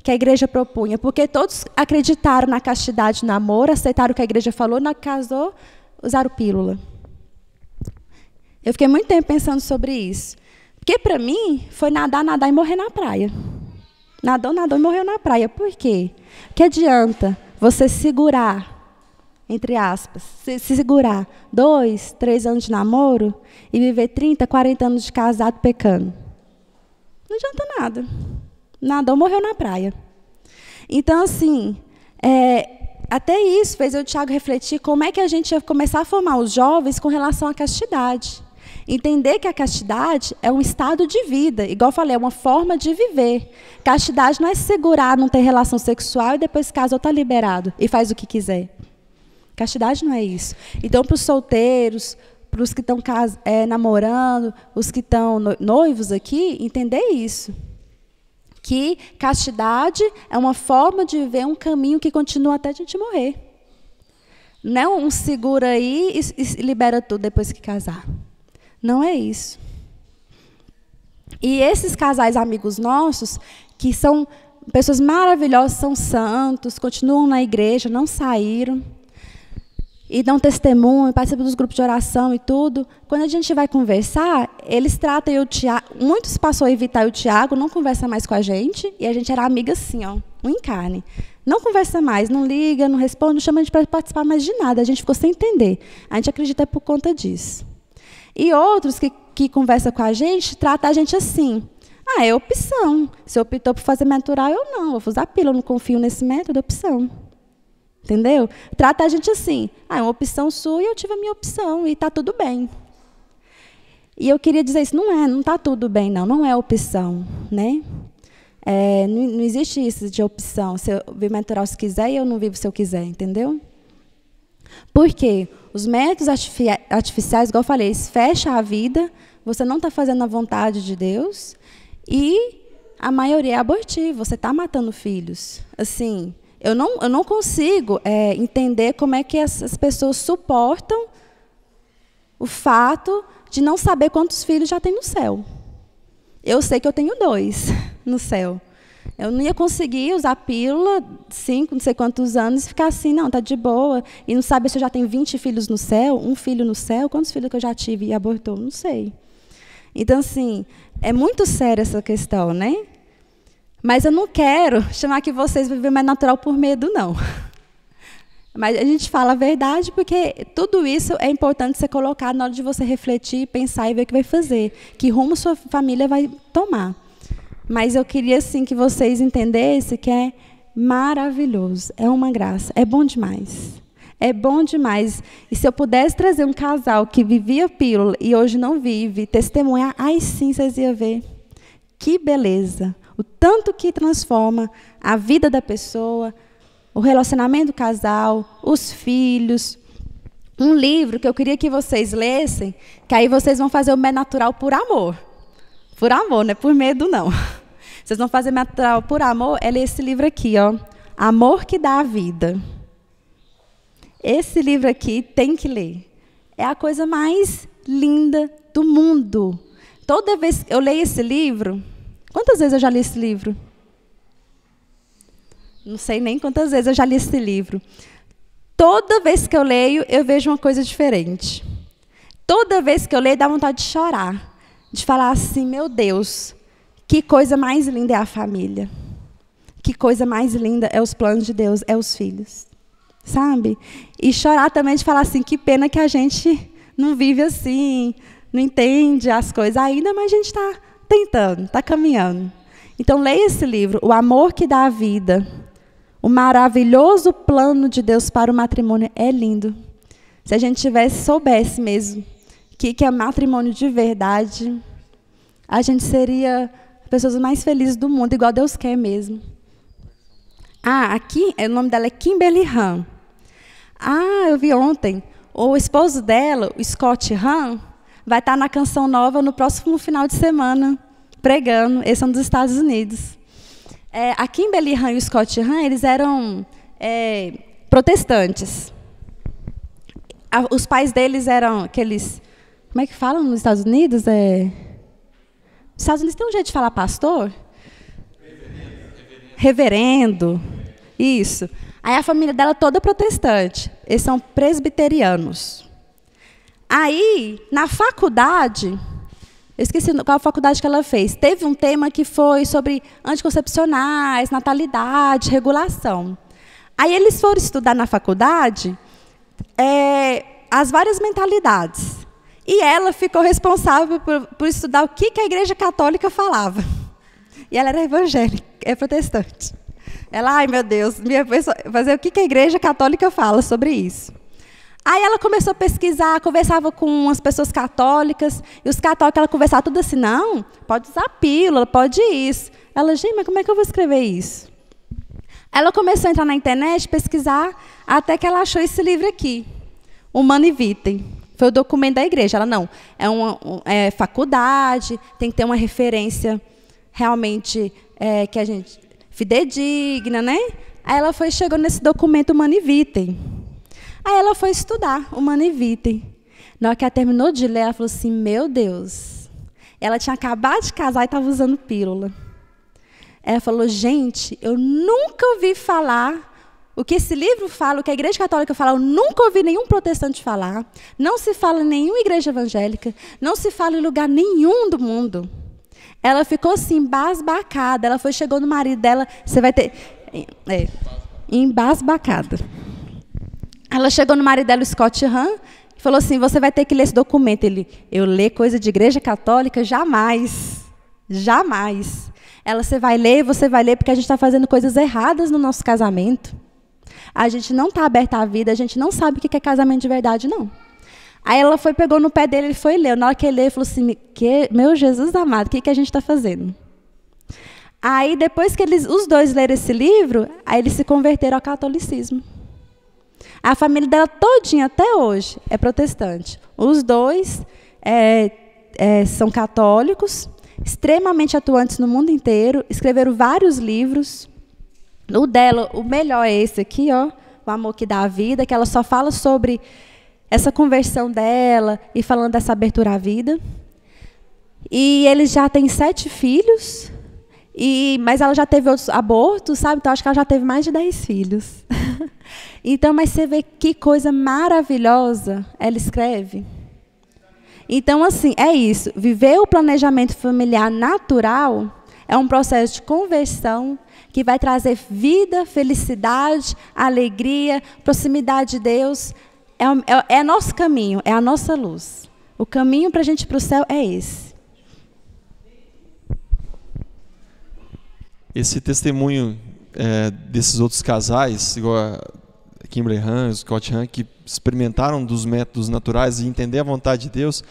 que a igreja propunha, porque todos acreditaram na castidade, no namoro, aceitaram o que a igreja falou, não casou, usaram pílula. Eu fiquei muito tempo pensando sobre isso. Porque, para mim, foi nadar e morrer na praia. Nadou e morreu na praia. Por quê? Que adianta você segurar, entre aspas, se segurar 2, 3 anos de namoro e viver 30, 40 anos de casado pecando? Não adianta nada. Nadou, morreu na praia. Então, assim, até isso fez eu e o Tiago refletir como é que a gente ia começar a formar os jovens com relação à castidade. Entender que a castidade é um estado de vida, igual eu falei, é uma forma de viver. Castidade não é segurar, não ter relação sexual e depois casou, está liberado e faz o que quiser. Castidade não é isso. Então, para os solteiros, para os que estão namorando, os que estão noivos aqui, entender isso. Que castidade é uma forma de viver um caminho que continua até a gente morrer. Não é um segura aí e libera tudo depois que casar. Não é isso. E esses casais amigos nossos, que são pessoas maravilhosas, são santos, continuam na igreja, não saíram, e dão testemunho, participam dos grupos de oração e tudo. Quando a gente vai conversar, eles tratam eu e o Tiago, muitos passou a evitar o Tiago, não conversa mais com a gente, e a gente era amiga assim, ó, um em carne. Não conversa mais, não liga, não responde, não chama a gente para participar mais de nada. A gente ficou sem entender. A gente acredita por conta disso. E outros que conversam com a gente, tratam a gente assim. É opção. Se optou por fazer natural, eu não. Vou usar pílula, eu não confio nesse método, é opção. Entendeu? Trata a gente assim. É uma opção sua e eu tive a minha opção e está tudo bem. E eu queria dizer isso, não está tudo bem, não é opção. Né? Não existe isso de opção. Se eu vivo natural se quiser e eu não vivo se eu quiser, entendeu? Por quê? Os métodos artificiais, igual eu falei, eles fecham a vida, você não está fazendo a vontade de Deus, e a maioria é abortiva, você está matando filhos. Assim, eu não consigo entender como é que essas pessoas suportam o fato de não saber quantos filhos já tem no céu. Eu sei que eu tenho 2 no céu. Eu não ia conseguir usar pílula 5, não sei quantos anos, e ficar assim, não, está de boa. E não saber se eu já tenho 20 filhos no céu, 1 filho no céu, quantos filhos que eu já tive e abortou, não sei. Então, assim, é muito séria essa questão, né? Mas eu não quero chamar que vocês vivem mais natural por medo, não. Mas a gente fala a verdade porque tudo isso é importante ser colocado na hora de você refletir, pensar e ver o que vai fazer. Que rumo sua família vai tomar. Mas eu queria, assim, que vocês entendessem que é maravilhoso, é uma graça, é bom demais. É bom demais. E se eu pudesse trazer um casal que vivia pílula e hoje não vive, testemunhar, aí sim vocês iam ver. Que beleza. O tanto que transforma a vida da pessoa, o relacionamento do casal, os filhos. Um livro que eu queria que vocês lessem, que aí vocês vão fazer o Método Natural por amor. Por amor, não é por medo, não. Vocês vão fazer natural por amor, é ler esse livro aqui, ó. Amor que dá a vida. Esse livro aqui tem que ler. É a coisa mais linda do mundo. Toda vez que eu leio esse livro... Quantas vezes eu já li esse livro? Não sei nem quantas vezes eu já li esse livro. Toda vez que eu leio, eu vejo uma coisa diferente. Toda vez que eu leio, dá vontade de chorar. De falar assim, meu Deus, que coisa mais linda é a família. Que coisa mais linda é os planos de Deus, é os filhos. Sabe? E chorar também de falar assim, que pena que a gente não vive assim, não entende as coisas ainda, mas a gente está tentando, está caminhando. Então, leia esse livro, O Amor que dá a Vida. O maravilhoso plano de Deus para o matrimônio é lindo. Se a gente soubesse mesmo que é matrimônio de verdade, a gente seria as pessoas mais felizes do mundo, igual Deus quer mesmo. Aqui, o nome dela é Kimberly Han. Eu vi ontem, o esposo dela, o Scott Han, vai estar na Canção Nova no próximo final de semana, pregando. Eles são dos Estados Unidos. A Kimberly Han e o Scott Han, eles eram protestantes. Os pais deles eram aqueles... Como é que falam nos Estados Unidos? Os Estados Unidos tem um jeito de falar pastor? reverendo. Isso. Aí a família dela toda protestante. Eles são presbiterianos. Aí, na faculdade, eu esqueci qual a faculdade que ela fez, teve um tema que foi sobre anticoncepcionais, natalidade, regulação. Aí eles foram estudar na faculdade as várias mentalidades. E ela ficou responsável por estudar o que a Igreja Católica falava. E ela era evangélica, é protestante. Ela, ai meu Deus, fazer o que a Igreja Católica fala sobre isso. Aí ela começou a pesquisar, conversava com as pessoas católicas, e os católicos, ela conversava tudo assim, não, pode usar pílula, pode isso. Ela, gente, mas como é que eu vou escrever isso? Ela começou a entrar na internet, pesquisar, até que ela achou esse livro aqui, Humanae Vitae. Foi o documento da igreja. Ela, não, é faculdade, tem que ter uma referência realmente que a gente fidedigna, né? Aí ela chegou nesse documento Humanae Vitae. Aí ela foi estudar Humanae Vitae. Na hora que ela terminou de ler, ela falou assim, meu Deus. Ela tinha acabado de casar e estava usando pílula. Ela falou, gente, eu nunca ouvi falar o que esse livro fala, o que a Igreja Católica fala, eu nunca ouvi nenhum protestante falar. Não se fala em nenhuma igreja evangélica, não se fala em lugar nenhum do mundo. Ela ficou assim, embasbacada. Ela chegou no marido dela, você vai ter... embasbacada. Ela chegou no marido dela, o Scott Hahn, e falou assim, você vai ter que ler esse documento. Ele, eu ler coisa de igreja católica? Jamais. Jamais. Ela, você vai ler, porque a gente está fazendo coisas erradas no nosso casamento. A gente não está aberta à vida, a gente não sabe o que é casamento de verdade, não. Aí ela pegou no pé dele, ele foi ler. Na hora que ele leu, ele falou assim, meu Jesus amado, o que a gente está fazendo? Aí, depois que os dois leram esse livro, aí eles se converteram ao catolicismo. A família dela todinha, até hoje, é protestante. Os dois são católicos, extremamente atuantes no mundo inteiro, escreveram vários livros. O dela, o melhor é esse aqui, ó, O Amor que Dá a Vida, que ela só fala sobre essa conversão dela e falando dessa abertura à vida. E eles já têm 7 filhos, mas ela já teve outros abortos, sabe? Então, acho que ela já teve mais de 10 filhos. Então, mas você vê que coisa maravilhosa ela escreve. Então, assim, é isso. Viver o planejamento familiar natural é um processo de conversão que vai trazer vida, felicidade, alegria, proximidade de Deus. É nosso caminho, é a nossa luz. O caminho para a gente ir para o céu é esse. Esse testemunho desses outros casais, igual a Kimberly Hahn, Scott Hahn, que experimentaram dos métodos naturais e entender a vontade de Deus,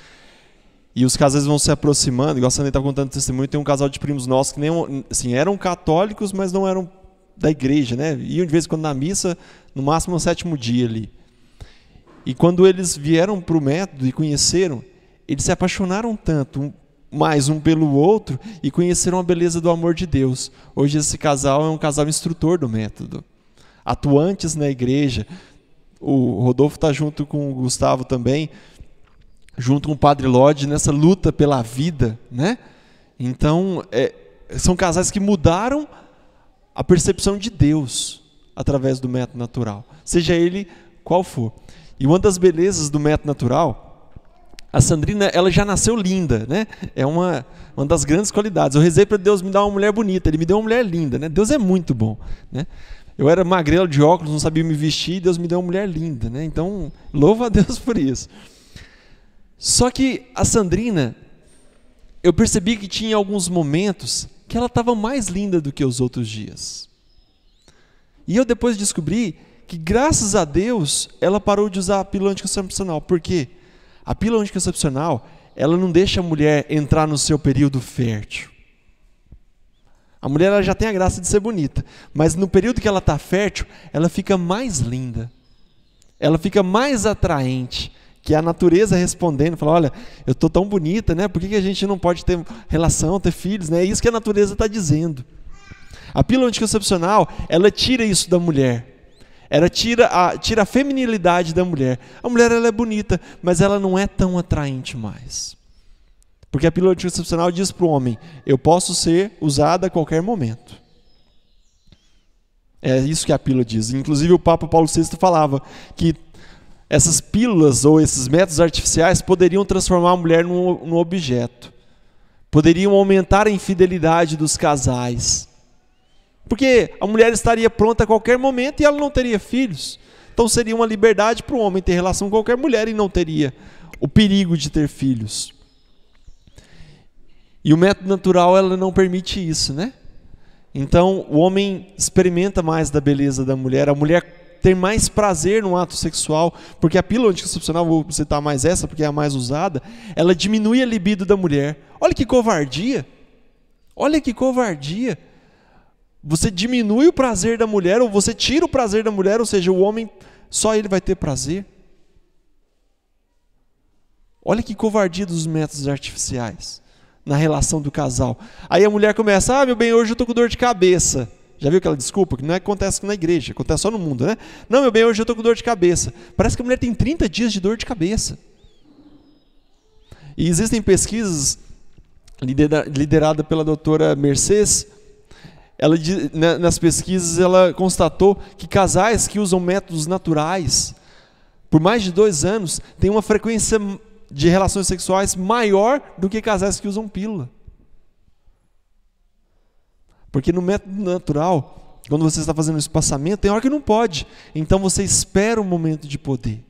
e os casais vão se aproximando, igual a Sandra está contando testemunho, tem um casal de primos nossos que assim, eram católicos, mas não eram da igreja, né? Iam de vez em quando na missa, no máximo no 7º dia ali. E quando eles vieram para o método e conheceram, eles se apaixonaram tanto, mais um pelo outro, e conheceram a beleza do amor de Deus. Hoje esse casal é um casal instrutor do método, atuantes na igreja. O Rodolfo está junto com o Gustavo também, junto com o Padre Lodge, nessa luta pela vida, né? Então, são casais que mudaram a percepção de Deus através do método natural, seja ele qual for. E uma das belezas do método natural, a Sandrina, ela já nasceu linda, né? É uma das grandes qualidades. Eu rezei para Deus me dar uma mulher bonita, Ele me deu uma mulher linda, né? Deus é muito bom, né? Eu era magrelo de óculos, não sabia me vestir, Deus me deu uma mulher linda, né? Então, louva a Deus por isso. Só que a Sandrina, eu percebi que tinha alguns momentos que ela estava mais linda do que os outros dias. E eu depois descobri que, graças a Deus, ela parou de usar a pílula anticoncepcional. Por quê? A pílula anticoncepcional, ela não deixa a mulher entrar no seu período fértil. A mulher, ela já tem a graça de ser bonita, mas no período que ela está fértil, ela fica mais linda. Ela fica mais atraente. Que é a natureza respondendo, fala, olha, eu estou tão bonita, né? Por que a gente não pode ter relação, ter filhos? Né? É isso que a natureza está dizendo. A pílula anticoncepcional, ela tira isso da mulher. Ela tira a feminilidade da mulher. A mulher, ela é bonita, mas ela não é tão atraente mais. Porque a pílula anticoncepcional diz para o homem, eu posso ser usada a qualquer momento. É isso que a pílula diz. Inclusive o Papa Paulo VI falava que essas pílulas ou esses métodos artificiais poderiam transformar a mulher num objeto. Poderiam aumentar a infidelidade dos casais. Porque a mulher estaria pronta a qualquer momento e ela não teria filhos. Então seria uma liberdade para o homem ter relação com qualquer mulher e não teria o perigo de ter filhos. E o método natural ela não permite isso, né? Então o homem experimenta mais da beleza da mulher, a mulher tem mais prazer no ato sexual, porque a pílula anticoncepcional, vou citar mais essa porque é a mais usada, ela diminui a libido da mulher. Olha que covardia! Olha que covardia! Você diminui o prazer da mulher, ou você tira o prazer da mulher, ou seja, o homem, só ele vai ter prazer. Olha que covardia dos métodos artificiais na relação do casal. Aí a mulher começa, meu bem, hoje eu estou com dor de cabeça. Já viu aquela desculpa? Que não é que acontece na igreja, acontece só no mundo, né? Não, meu bem, hoje eu estou com dor de cabeça. Parece que a mulher tem 30 dias de dor de cabeça. E existem pesquisas lideradas pela doutora Mercedes. Nas pesquisas ela constatou que casais que usam métodos naturais por mais de 2 anos têm uma frequência de relações sexuais maior do que casais que usam pílula. Porque no método natural, quando você está fazendo um espaçamento, tem hora que não pode. Então você espera um momento de poder.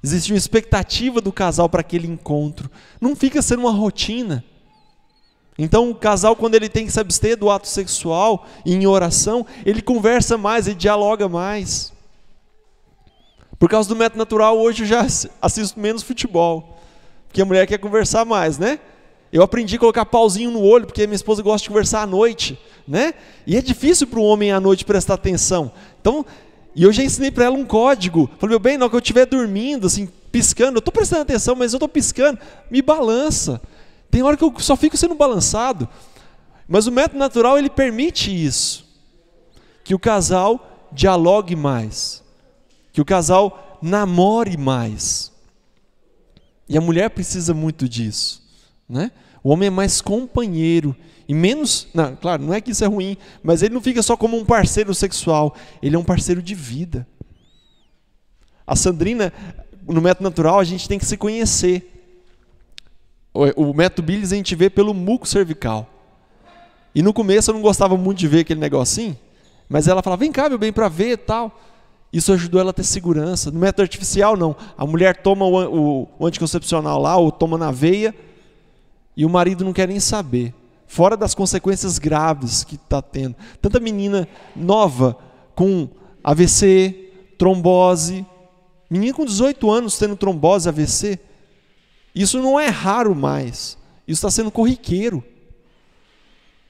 Existe uma expectativa do casal para aquele encontro. Não fica sendo uma rotina. Então o casal, quando ele tem que se abster do ato sexual e em oração, ele conversa mais, ele dialoga mais. Por causa do método natural, hoje eu já assisto menos futebol, porque a mulher quer conversar mais, né? Eu aprendi a colocar pauzinho no olho, porque minha esposa gosta de conversar à noite, né? E é difícil para o homem à noite prestar atenção. Então, e eu já ensinei para ela um código. Falei, meu bem, na hora que eu estiver dormindo, assim, piscando, eu estou prestando atenção, mas eu estou piscando, me balança. Tem hora que eu só fico sendo balançado. Mas o método natural, ele permite isso. Que o casal dialogue mais. Que o casal namore mais. E a mulher precisa muito disso, né? O homem é mais companheiro. E menos, não, claro, não é que isso é ruim, mas ele não fica só como um parceiro sexual. Ele é um parceiro de vida. A Sandrina, no método natural, a gente tem que se conhecer. O método Billis a gente vê pelo muco cervical. E no começo eu não gostava muito de ver aquele negocinho, mas ela falava, vem cá, meu bem, para ver e tal. Isso ajudou ela a ter segurança. No método artificial, não. A mulher toma o anticoncepcional lá, ou toma na veia, e o marido não quer nem saber. Fora das consequências graves que está tendo. Tanta menina nova com AVC, trombose. Menina com 18 anos tendo trombose, AVC. Isso não é raro mais. Isso está sendo corriqueiro.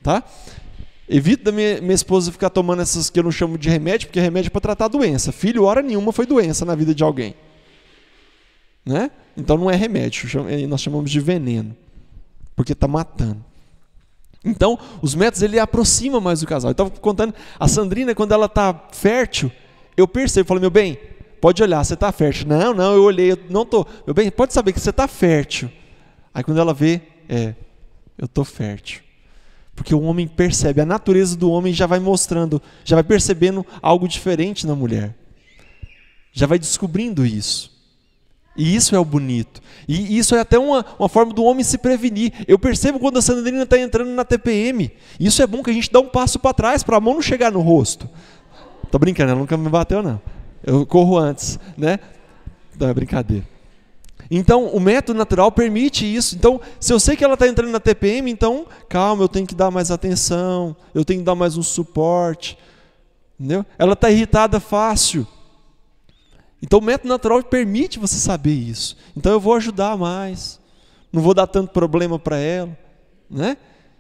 Tá? Evito da minha esposa ficar tomando essas que eu não chamo de remédio, porque remédio é para tratar doença. Filho, hora nenhuma foi doença na vida de alguém. Né? Então não é remédio, nós chamamos de veneno. Porque está matando. Então, os métodos, ele aproxima mais o casal. Eu estava contando, a Sandrina, quando ela está fértil, eu percebo, falei, meu bem, pode olhar, você está fértil. Não, eu olhei, eu não estou. Meu bem, pode saber que você está fértil. Aí quando ela vê, eu estou fértil. Porque o homem percebe, a natureza do homem já vai mostrando, já vai percebendo algo diferente na mulher. Já vai descobrindo isso. E isso é o bonito. E isso é até uma forma do homem se prevenir. Eu percebo quando a Sandrina está entrando na TPM. Isso é bom que a gente dá um passo para trás, para a mão não chegar no rosto. Estou brincando, ela nunca me bateu não. Eu corro antes, né? Não, é brincadeira. Então, o método natural permite isso. Então, se eu sei que ela está entrando na TPM, então, calma, eu tenho que dar mais atenção, eu tenho que dar mais um suporte. Entendeu? Ela está irritada fácil. Então, o método natural permite você saber isso. Então, eu vou ajudar mais. Não vou dar tanto problema para ela. Né?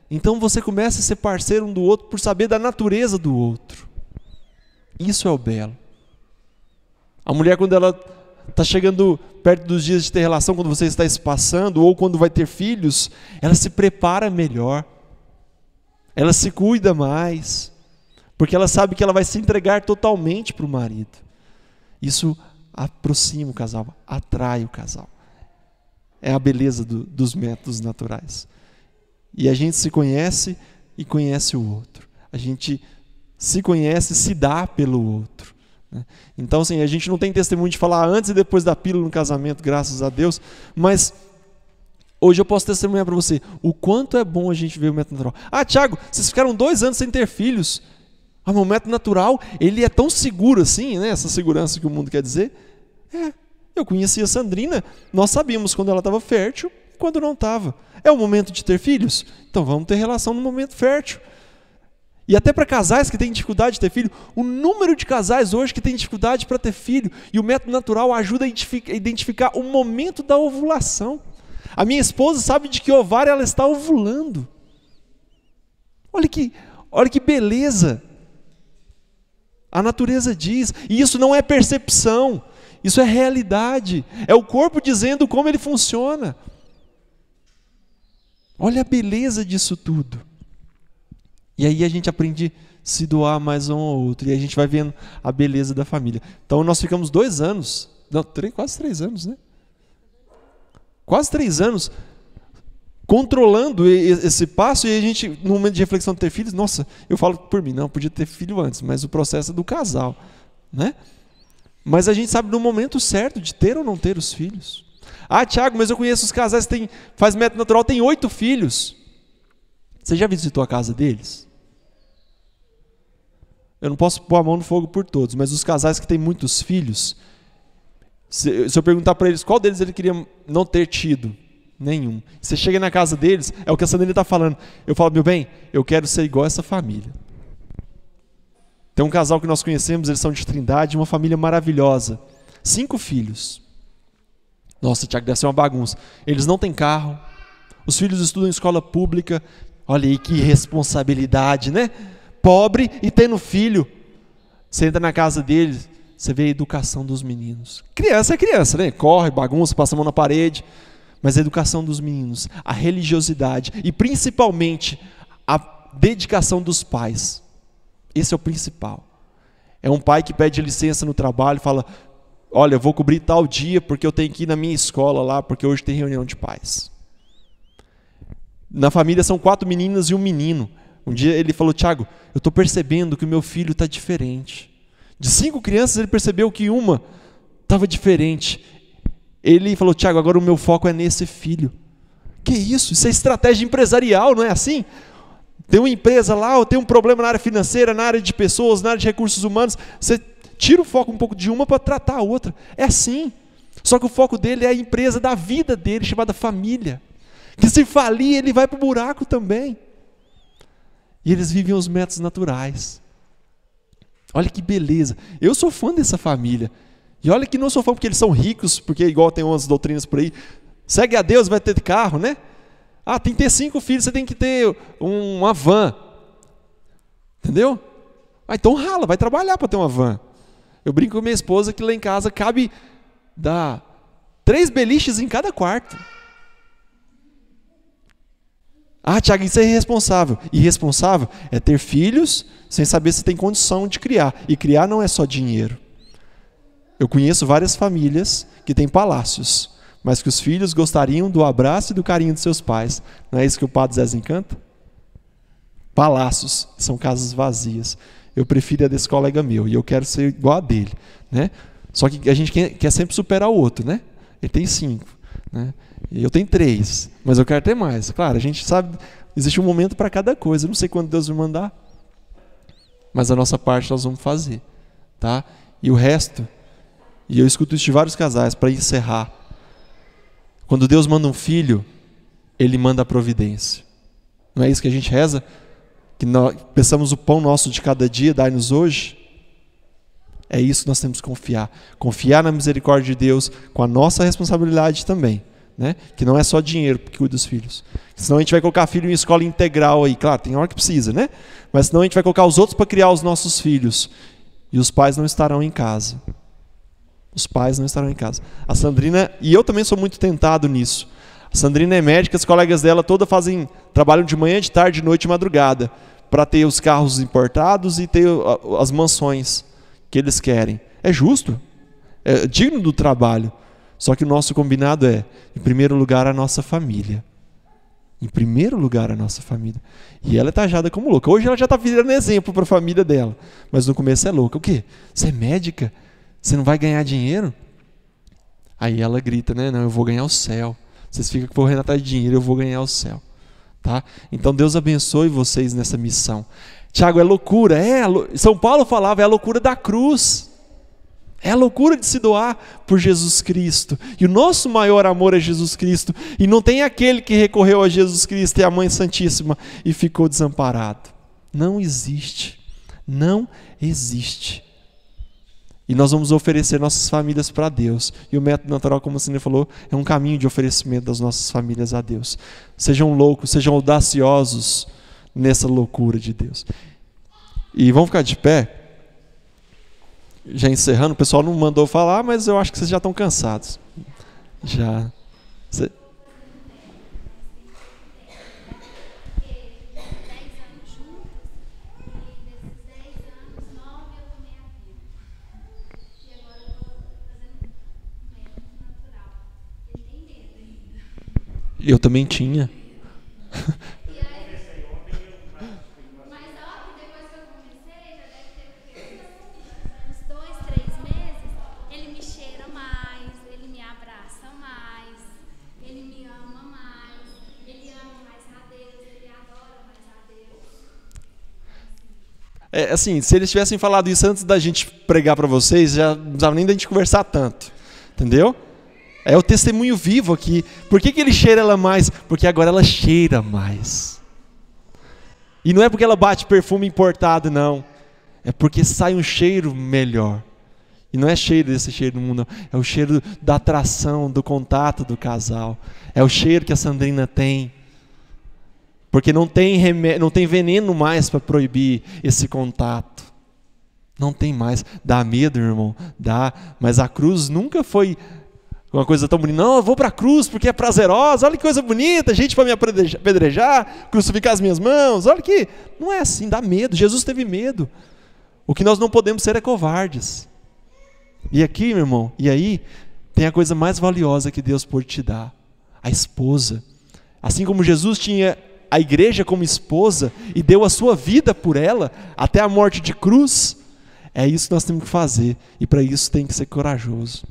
Então, você começa a ser parceiro um do outro por saber da natureza do outro. Isso é o belo. A mulher, quando ela está chegando perto dos dias de ter relação, quando você está espaçando, ou quando vai ter filhos, ela se prepara melhor. Ela se cuida mais. Porque ela sabe que ela vai se entregar totalmente para o marido. Isso aproxima o casal, atrai o casal. É a beleza dos métodos naturais. E a gente se conhece e conhece o outro. A gente se conhece, se dá pelo outro. Então, assim, a gente não tem testemunho de falar antes e depois da pílula no casamento, graças a Deus, mas hoje eu posso testemunhar para você o quanto é bom a gente ver o método natural. Ah, Tiago, vocês ficaram 2 anos sem ter filhos. Ah, mas o método natural, ele é tão seguro assim, né? Essa segurança que o mundo quer dizer. Eu conheci a Sandrina, nós sabíamos quando ela estava fértil e quando não estava. É o momento de ter filhos? Então vamos ter relação no momento fértil. E até para casais que têm dificuldade de ter filho, o número de casais hoje que têm dificuldade para ter filho, e o método natural ajuda a identificar o momento da ovulação. A minha esposa sabe de que ovário ela está ovulando. Olha que beleza. A natureza diz, e isso não é percepção, isso é realidade. É o corpo dizendo como ele funciona. Olha a beleza disso tudo. E aí a gente aprende a se doar mais um ao outro. E a gente vai vendo a beleza da família. Então nós ficamos 2 anos, não, quase 3 anos, né? Quase 3 anos controlando esse passo, e a gente, no momento de reflexão de ter filhos, nossa, eu falo por mim, não, podia ter filho antes, mas o processo é do casal, né? Mas a gente sabe no momento certo de ter ou não ter os filhos. Ah, Tiago, mas eu conheço os casais que faz método natural, tem 8 filhos. Você já visitou a casa deles? Eu não posso pôr a mão no fogo por todos, mas os casais que têm muitos filhos, se eu perguntar para eles qual deles ele queria não ter tido, nenhum. Você chega na casa deles, é o que a Sandrina está falando. Eu falo, meu bem, eu quero ser igual a essa família. Tem um casal que nós conhecemos, eles são de Trindade, uma família maravilhosa. 5 filhos. Nossa, Tiago, deve ser uma bagunça. Eles não têm carro, os filhos estudam em escola pública. Olha aí que responsabilidade, né? Pobre e tendo filho. Você entra na casa deles, você vê a educação dos meninos. Criança é criança, né? Corre, bagunça, passa a mão na parede. Mas a educação dos meninos, a religiosidade e principalmente a dedicação dos pais. Esse é o principal. É um pai que pede licença no trabalho e fala, olha, eu vou cobrir tal dia porque eu tenho que ir na minha escola lá, porque hoje tem reunião de pais. Na família são 4 meninas e 1 menino. Um dia ele falou, Tiago, eu estou percebendo que o meu filho está diferente. De 5 crianças ele percebeu que uma estava diferente. Ele falou, Tiago, agora o meu foco é nesse filho. Que isso? Isso é estratégia empresarial, não é assim? Tem uma empresa lá, ou tem um problema na área financeira, na área de pessoas, na área de recursos humanos, você tira o foco um pouco de uma para tratar a outra. É assim. Só que o foco dele é a empresa da vida dele, chamada família. Que se falir, ele vai para o buraco também. E eles vivem os métodos naturais. Olha que beleza. Eu sou fã dessa família. E olha que não sou fã porque eles são ricos, porque igual tem umas doutrinas por aí, segue a Deus, vai ter carro, né? Ah, tem que ter 5 filhos, você tem que ter uma van. Entendeu? Ah, então rala, vai trabalhar para ter uma van. Eu brinco com minha esposa que lá em casa cabe 3 beliches em cada quarto. Ah, Tiago, isso é irresponsável. Irresponsável é ter filhos sem saber se tem condição de criar. E criar não é só dinheiro. Eu conheço várias famílias que têm palácios, mas que os filhos gostariam do abraço e do carinho de seus pais. Não é isso que o Padre Zé encanta? Palácios são casas vazias. Eu prefiro a desse colega meu e eu quero ser igual a dele, né? Só que a gente quer sempre superar o outro, né? Ele tem 5, né? E eu tenho 3, mas eu quero ter mais. Claro, a gente sabe, existe um momento para cada coisa. Eu não sei quando Deus vai mandar, mas a nossa parte nós vamos fazer, tá? E o resto, e eu escuto isso de vários casais para encerrar. Quando Deus manda um filho, Ele manda a providência. Não é isso que a gente reza? Que nós pensamos o pão nosso de cada dia, dai-nos hoje. É isso que nós temos que confiar. Confiar na misericórdia de Deus com a nossa responsabilidade também. Né? Que não é só dinheiro que cuida dos filhos. Senão a gente vai colocar filho em escola integral aí. Claro, tem hora que precisa, né? Mas senão a gente vai colocar os outros para criar os nossos filhos. E os pais não estarão em casa. Os pais não estarão em casa. A Sandrina, e eu também sou muito tentado nisso. A Sandrina é médica, as colegas dela todas trabalham de manhã, de tarde, de noite, de madrugada, para ter os carros importados e ter as mansões que eles querem. É justo, é digno do trabalho. Só que o nosso combinado é, em primeiro lugar, a nossa família. Em primeiro lugar, a nossa família. E ela é taxada como louca. Hoje ela já está virando exemplo para a família dela. Mas no começo é louca. O quê? Você é médica? Você não vai ganhar dinheiro? Aí ela grita, né? Não, eu vou ganhar o céu. Vocês ficam correndo atrás de dinheiro, eu vou ganhar o céu. Tá? Então Deus abençoe vocês nessa missão. Tiago, é loucura. São Paulo falava, é a loucura da cruz. É a loucura de se doar por Jesus Cristo. E o nosso maior amor é Jesus Cristo. E não tem aquele que recorreu a Jesus Cristo e a Mãe Santíssima e ficou desamparado. Não existe. Não existe. E nós vamos oferecer nossas famílias para Deus. E o método natural, como a Cine falou, é um caminho de oferecimento das nossas famílias a Deus. Sejam loucos, sejam audaciosos nessa loucura de Deus. E vamos ficar de pé. Já encerrando, o pessoal não mandou falar, mas eu acho que vocês já estão cansados. Já. Eu também tinha. Assim, se eles tivessem falado isso antes da gente pregar para vocês, já não precisava nem da gente conversar tanto. Entendeu? É o testemunho vivo aqui. Por que ele cheira ela mais? Porque agora ela cheira mais. E não é porque ela bate perfume importado, não. É porque sai um cheiro melhor. E não é cheiro desse cheiro do mundo, não. É o cheiro da atração, do contato do casal. É o cheiro que a Sandrina tem. Porque não tem veneno mais para proibir esse contato. Não tem mais. Dá medo, irmão. Dá. Mas a cruz nunca foi uma coisa tão bonita. Não, eu vou para a cruz porque é prazerosa. Olha que coisa bonita. Gente para me apedrejar. Crucificar as minhas mãos. Olha que... Não é assim. Dá medo. Jesus teve medo. O que nós não podemos ser é covardes. E aqui, meu irmão, e aí, tem a coisa mais valiosa que Deus pode te dar. A esposa. Assim como Jesus tinha a igreja como esposa e deu a sua vida por ela até a morte de cruz, é isso que nós temos que fazer, e para isso tem que ser corajoso.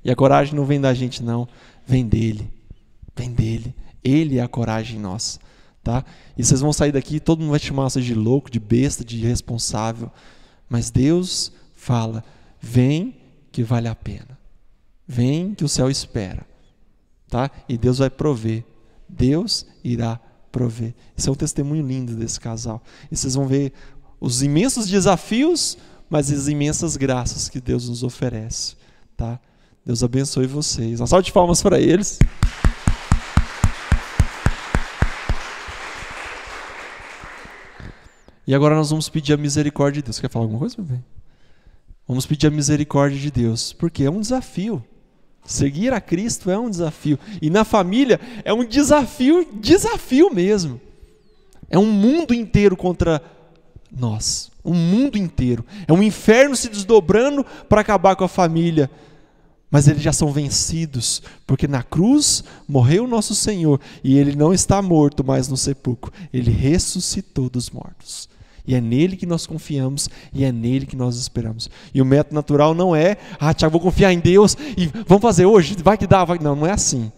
E a coragem não vem da gente, não, vem dele, ele é a coragem nossa, tá? E vocês vão sair daqui, todo mundo vai te chamar vocês de louco, de besta, de irresponsável, mas Deus fala, vem que vale a pena, vem que o céu espera, tá? E Deus vai prover, Deus irá prover. Esse é um testemunho lindo desse casal. E vocês vão ver os imensos desafios, mas as imensas graças que Deus nos oferece. Tá? Deus abençoe vocês. Uma salva de palmas para eles. E agora nós vamos pedir a misericórdia de Deus. Quer falar alguma coisa, meu bem? Vamos pedir a misericórdia de Deus, porque é um desafio. Seguir a Cristo é um desafio. E na família é um desafio mesmo. É um mundo inteiro contra nós. Um mundo inteiro. É um inferno se desdobrando para acabar com a família. Mas eles já são vencidos, porque na cruz morreu o nosso Senhor. E Ele não está morto mais no sepulcro. Ele ressuscitou dos mortos. E é nele que nós confiamos e é nele que nós esperamos. E o método natural não é, Tiago, vou confiar em Deus e vamos fazer hoje, vai que dá, vai. Não, não é assim.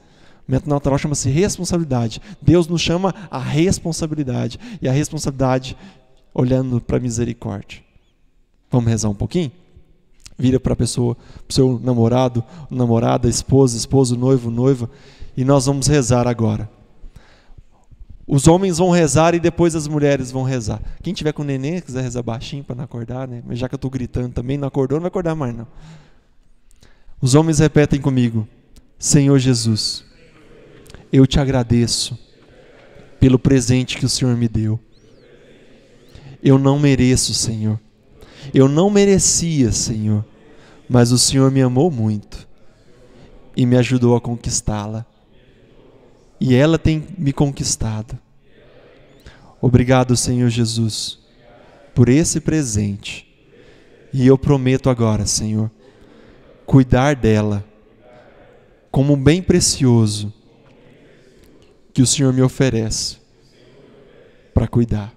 O método natural chama-se responsabilidade. Deus nos chama a responsabilidade. E a responsabilidade olhando para a misericórdia. Vamos rezar um pouquinho? Vira para a pessoa, para o seu namorado, namorada, esposa, esposo, noivo, noiva. E nós vamos rezar agora. Os homens vão rezar e depois as mulheres vão rezar. Quem tiver com neném, quiser rezar baixinho para não acordar, né? Mas já que eu estou gritando também, não acordou, não vai acordar mais não. Os homens repetem comigo. Senhor Jesus, eu te agradeço pelo presente que o Senhor me deu. Eu não mereço, Senhor. Eu não merecia, Senhor. Mas o Senhor me amou muito e me ajudou a conquistá-la. E ela tem me conquistado. Obrigado, Senhor Jesus, por esse presente. E eu prometo agora, Senhor, cuidar dela como um bem precioso que o Senhor me oferece para cuidar.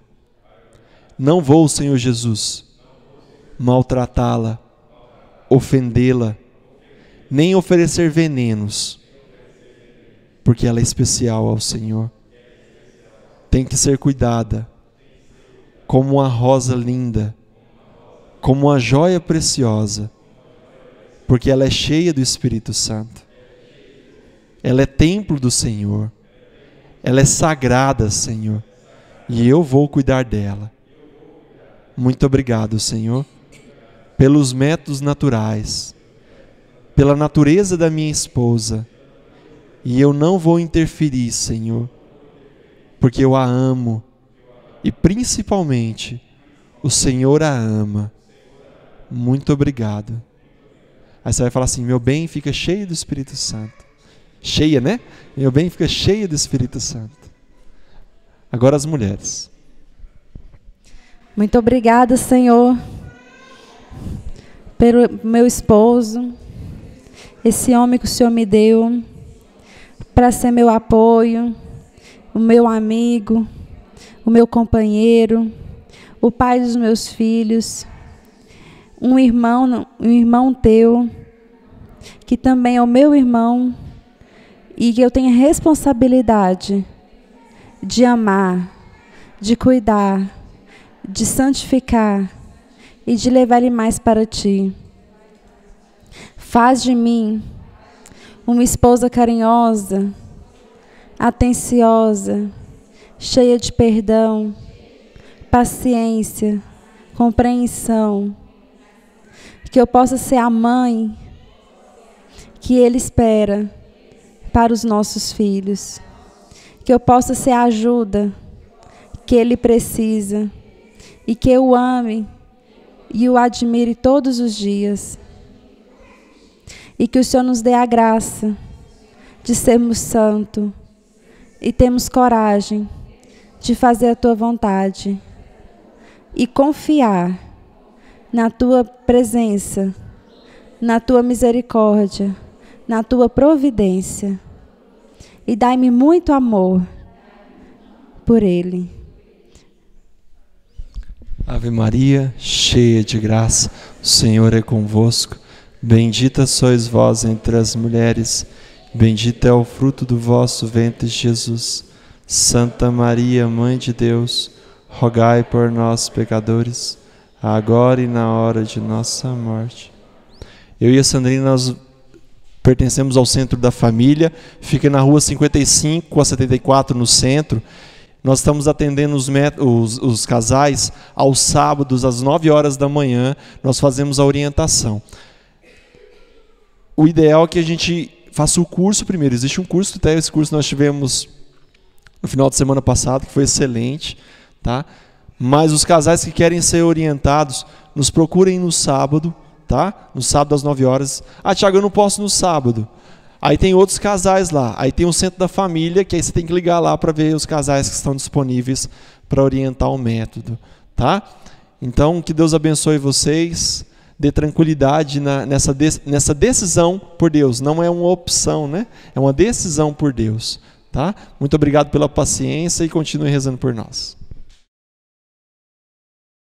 Não vou, Senhor Jesus, maltratá-la, ofendê-la, nem oferecer venenos, porque ela é especial ao Senhor. Tem que ser cuidada como uma rosa linda, como uma joia preciosa, porque ela é cheia do Espírito Santo. Ela é templo do Senhor. Ela é sagrada, Senhor, e eu vou cuidar dela. Muito obrigado, Senhor, pelos métodos naturais, pela natureza da minha esposa, e eu não vou interferir, Senhor, porque eu a amo, e principalmente o Senhor a ama. Muito obrigado. Aí você vai falar assim: meu bem fica cheio do Espírito Santo. Cheia, né? Meu bem fica cheio do Espírito Santo. Agora as mulheres. Muito obrigada, Senhor, pelo meu esposo, esse homem que o Senhor me deu, para ser meu apoio, o meu amigo, o meu companheiro, o pai dos meus filhos, um irmão teu, que também é o meu irmão, e que eu tenho a responsabilidade de amar, de cuidar, de santificar e de levar ele mais para ti. Faz de mim uma esposa carinhosa, atenciosa, cheia de perdão, paciência, compreensão, que eu possa ser a mãe que ele espera para os nossos filhos, que eu possa ser a ajuda que ele precisa e que eu ame e o admire todos os dias, e que o Senhor nos dê a graça de sermos santos e termos coragem de fazer a tua vontade e confiar na tua presença, na tua misericórdia, na tua providência, e dai-me muito amor por ele. Ave Maria, cheia de graça, o Senhor é convosco. Bendita sois vós entre as mulheres, bendito é o fruto do vosso ventre, Jesus. Santa Maria, Mãe de Deus, rogai por nós, pecadores, agora e na hora de nossa morte. Eu e a Sandrina, nós pertencemos ao Centro da Família, fica na rua 55 a 74, no centro. Nós estamos atendendo os casais aos sábados, às 9 horas da manhã, nós fazemos a orientação. O ideal é que a gente faça o curso primeiro. Existe um curso, até esse curso nós tivemos no final de semana passado, que foi excelente, tá? Mas os casais que querem ser orientados, nos procurem no sábado, tá? No sábado às 9 horas. Ah, Tiago, eu não posso no sábado. Aí tem outros casais lá. Aí tem o Centro da Família, que aí você tem que ligar lá para ver os casais que estão disponíveis para orientar o método, tá? Então, que Deus abençoe vocês, dê tranquilidade nessa decisão por Deus. Não é uma opção, né? É uma decisão por Deus, tá? Muito obrigado pela paciência e continue rezando por nós.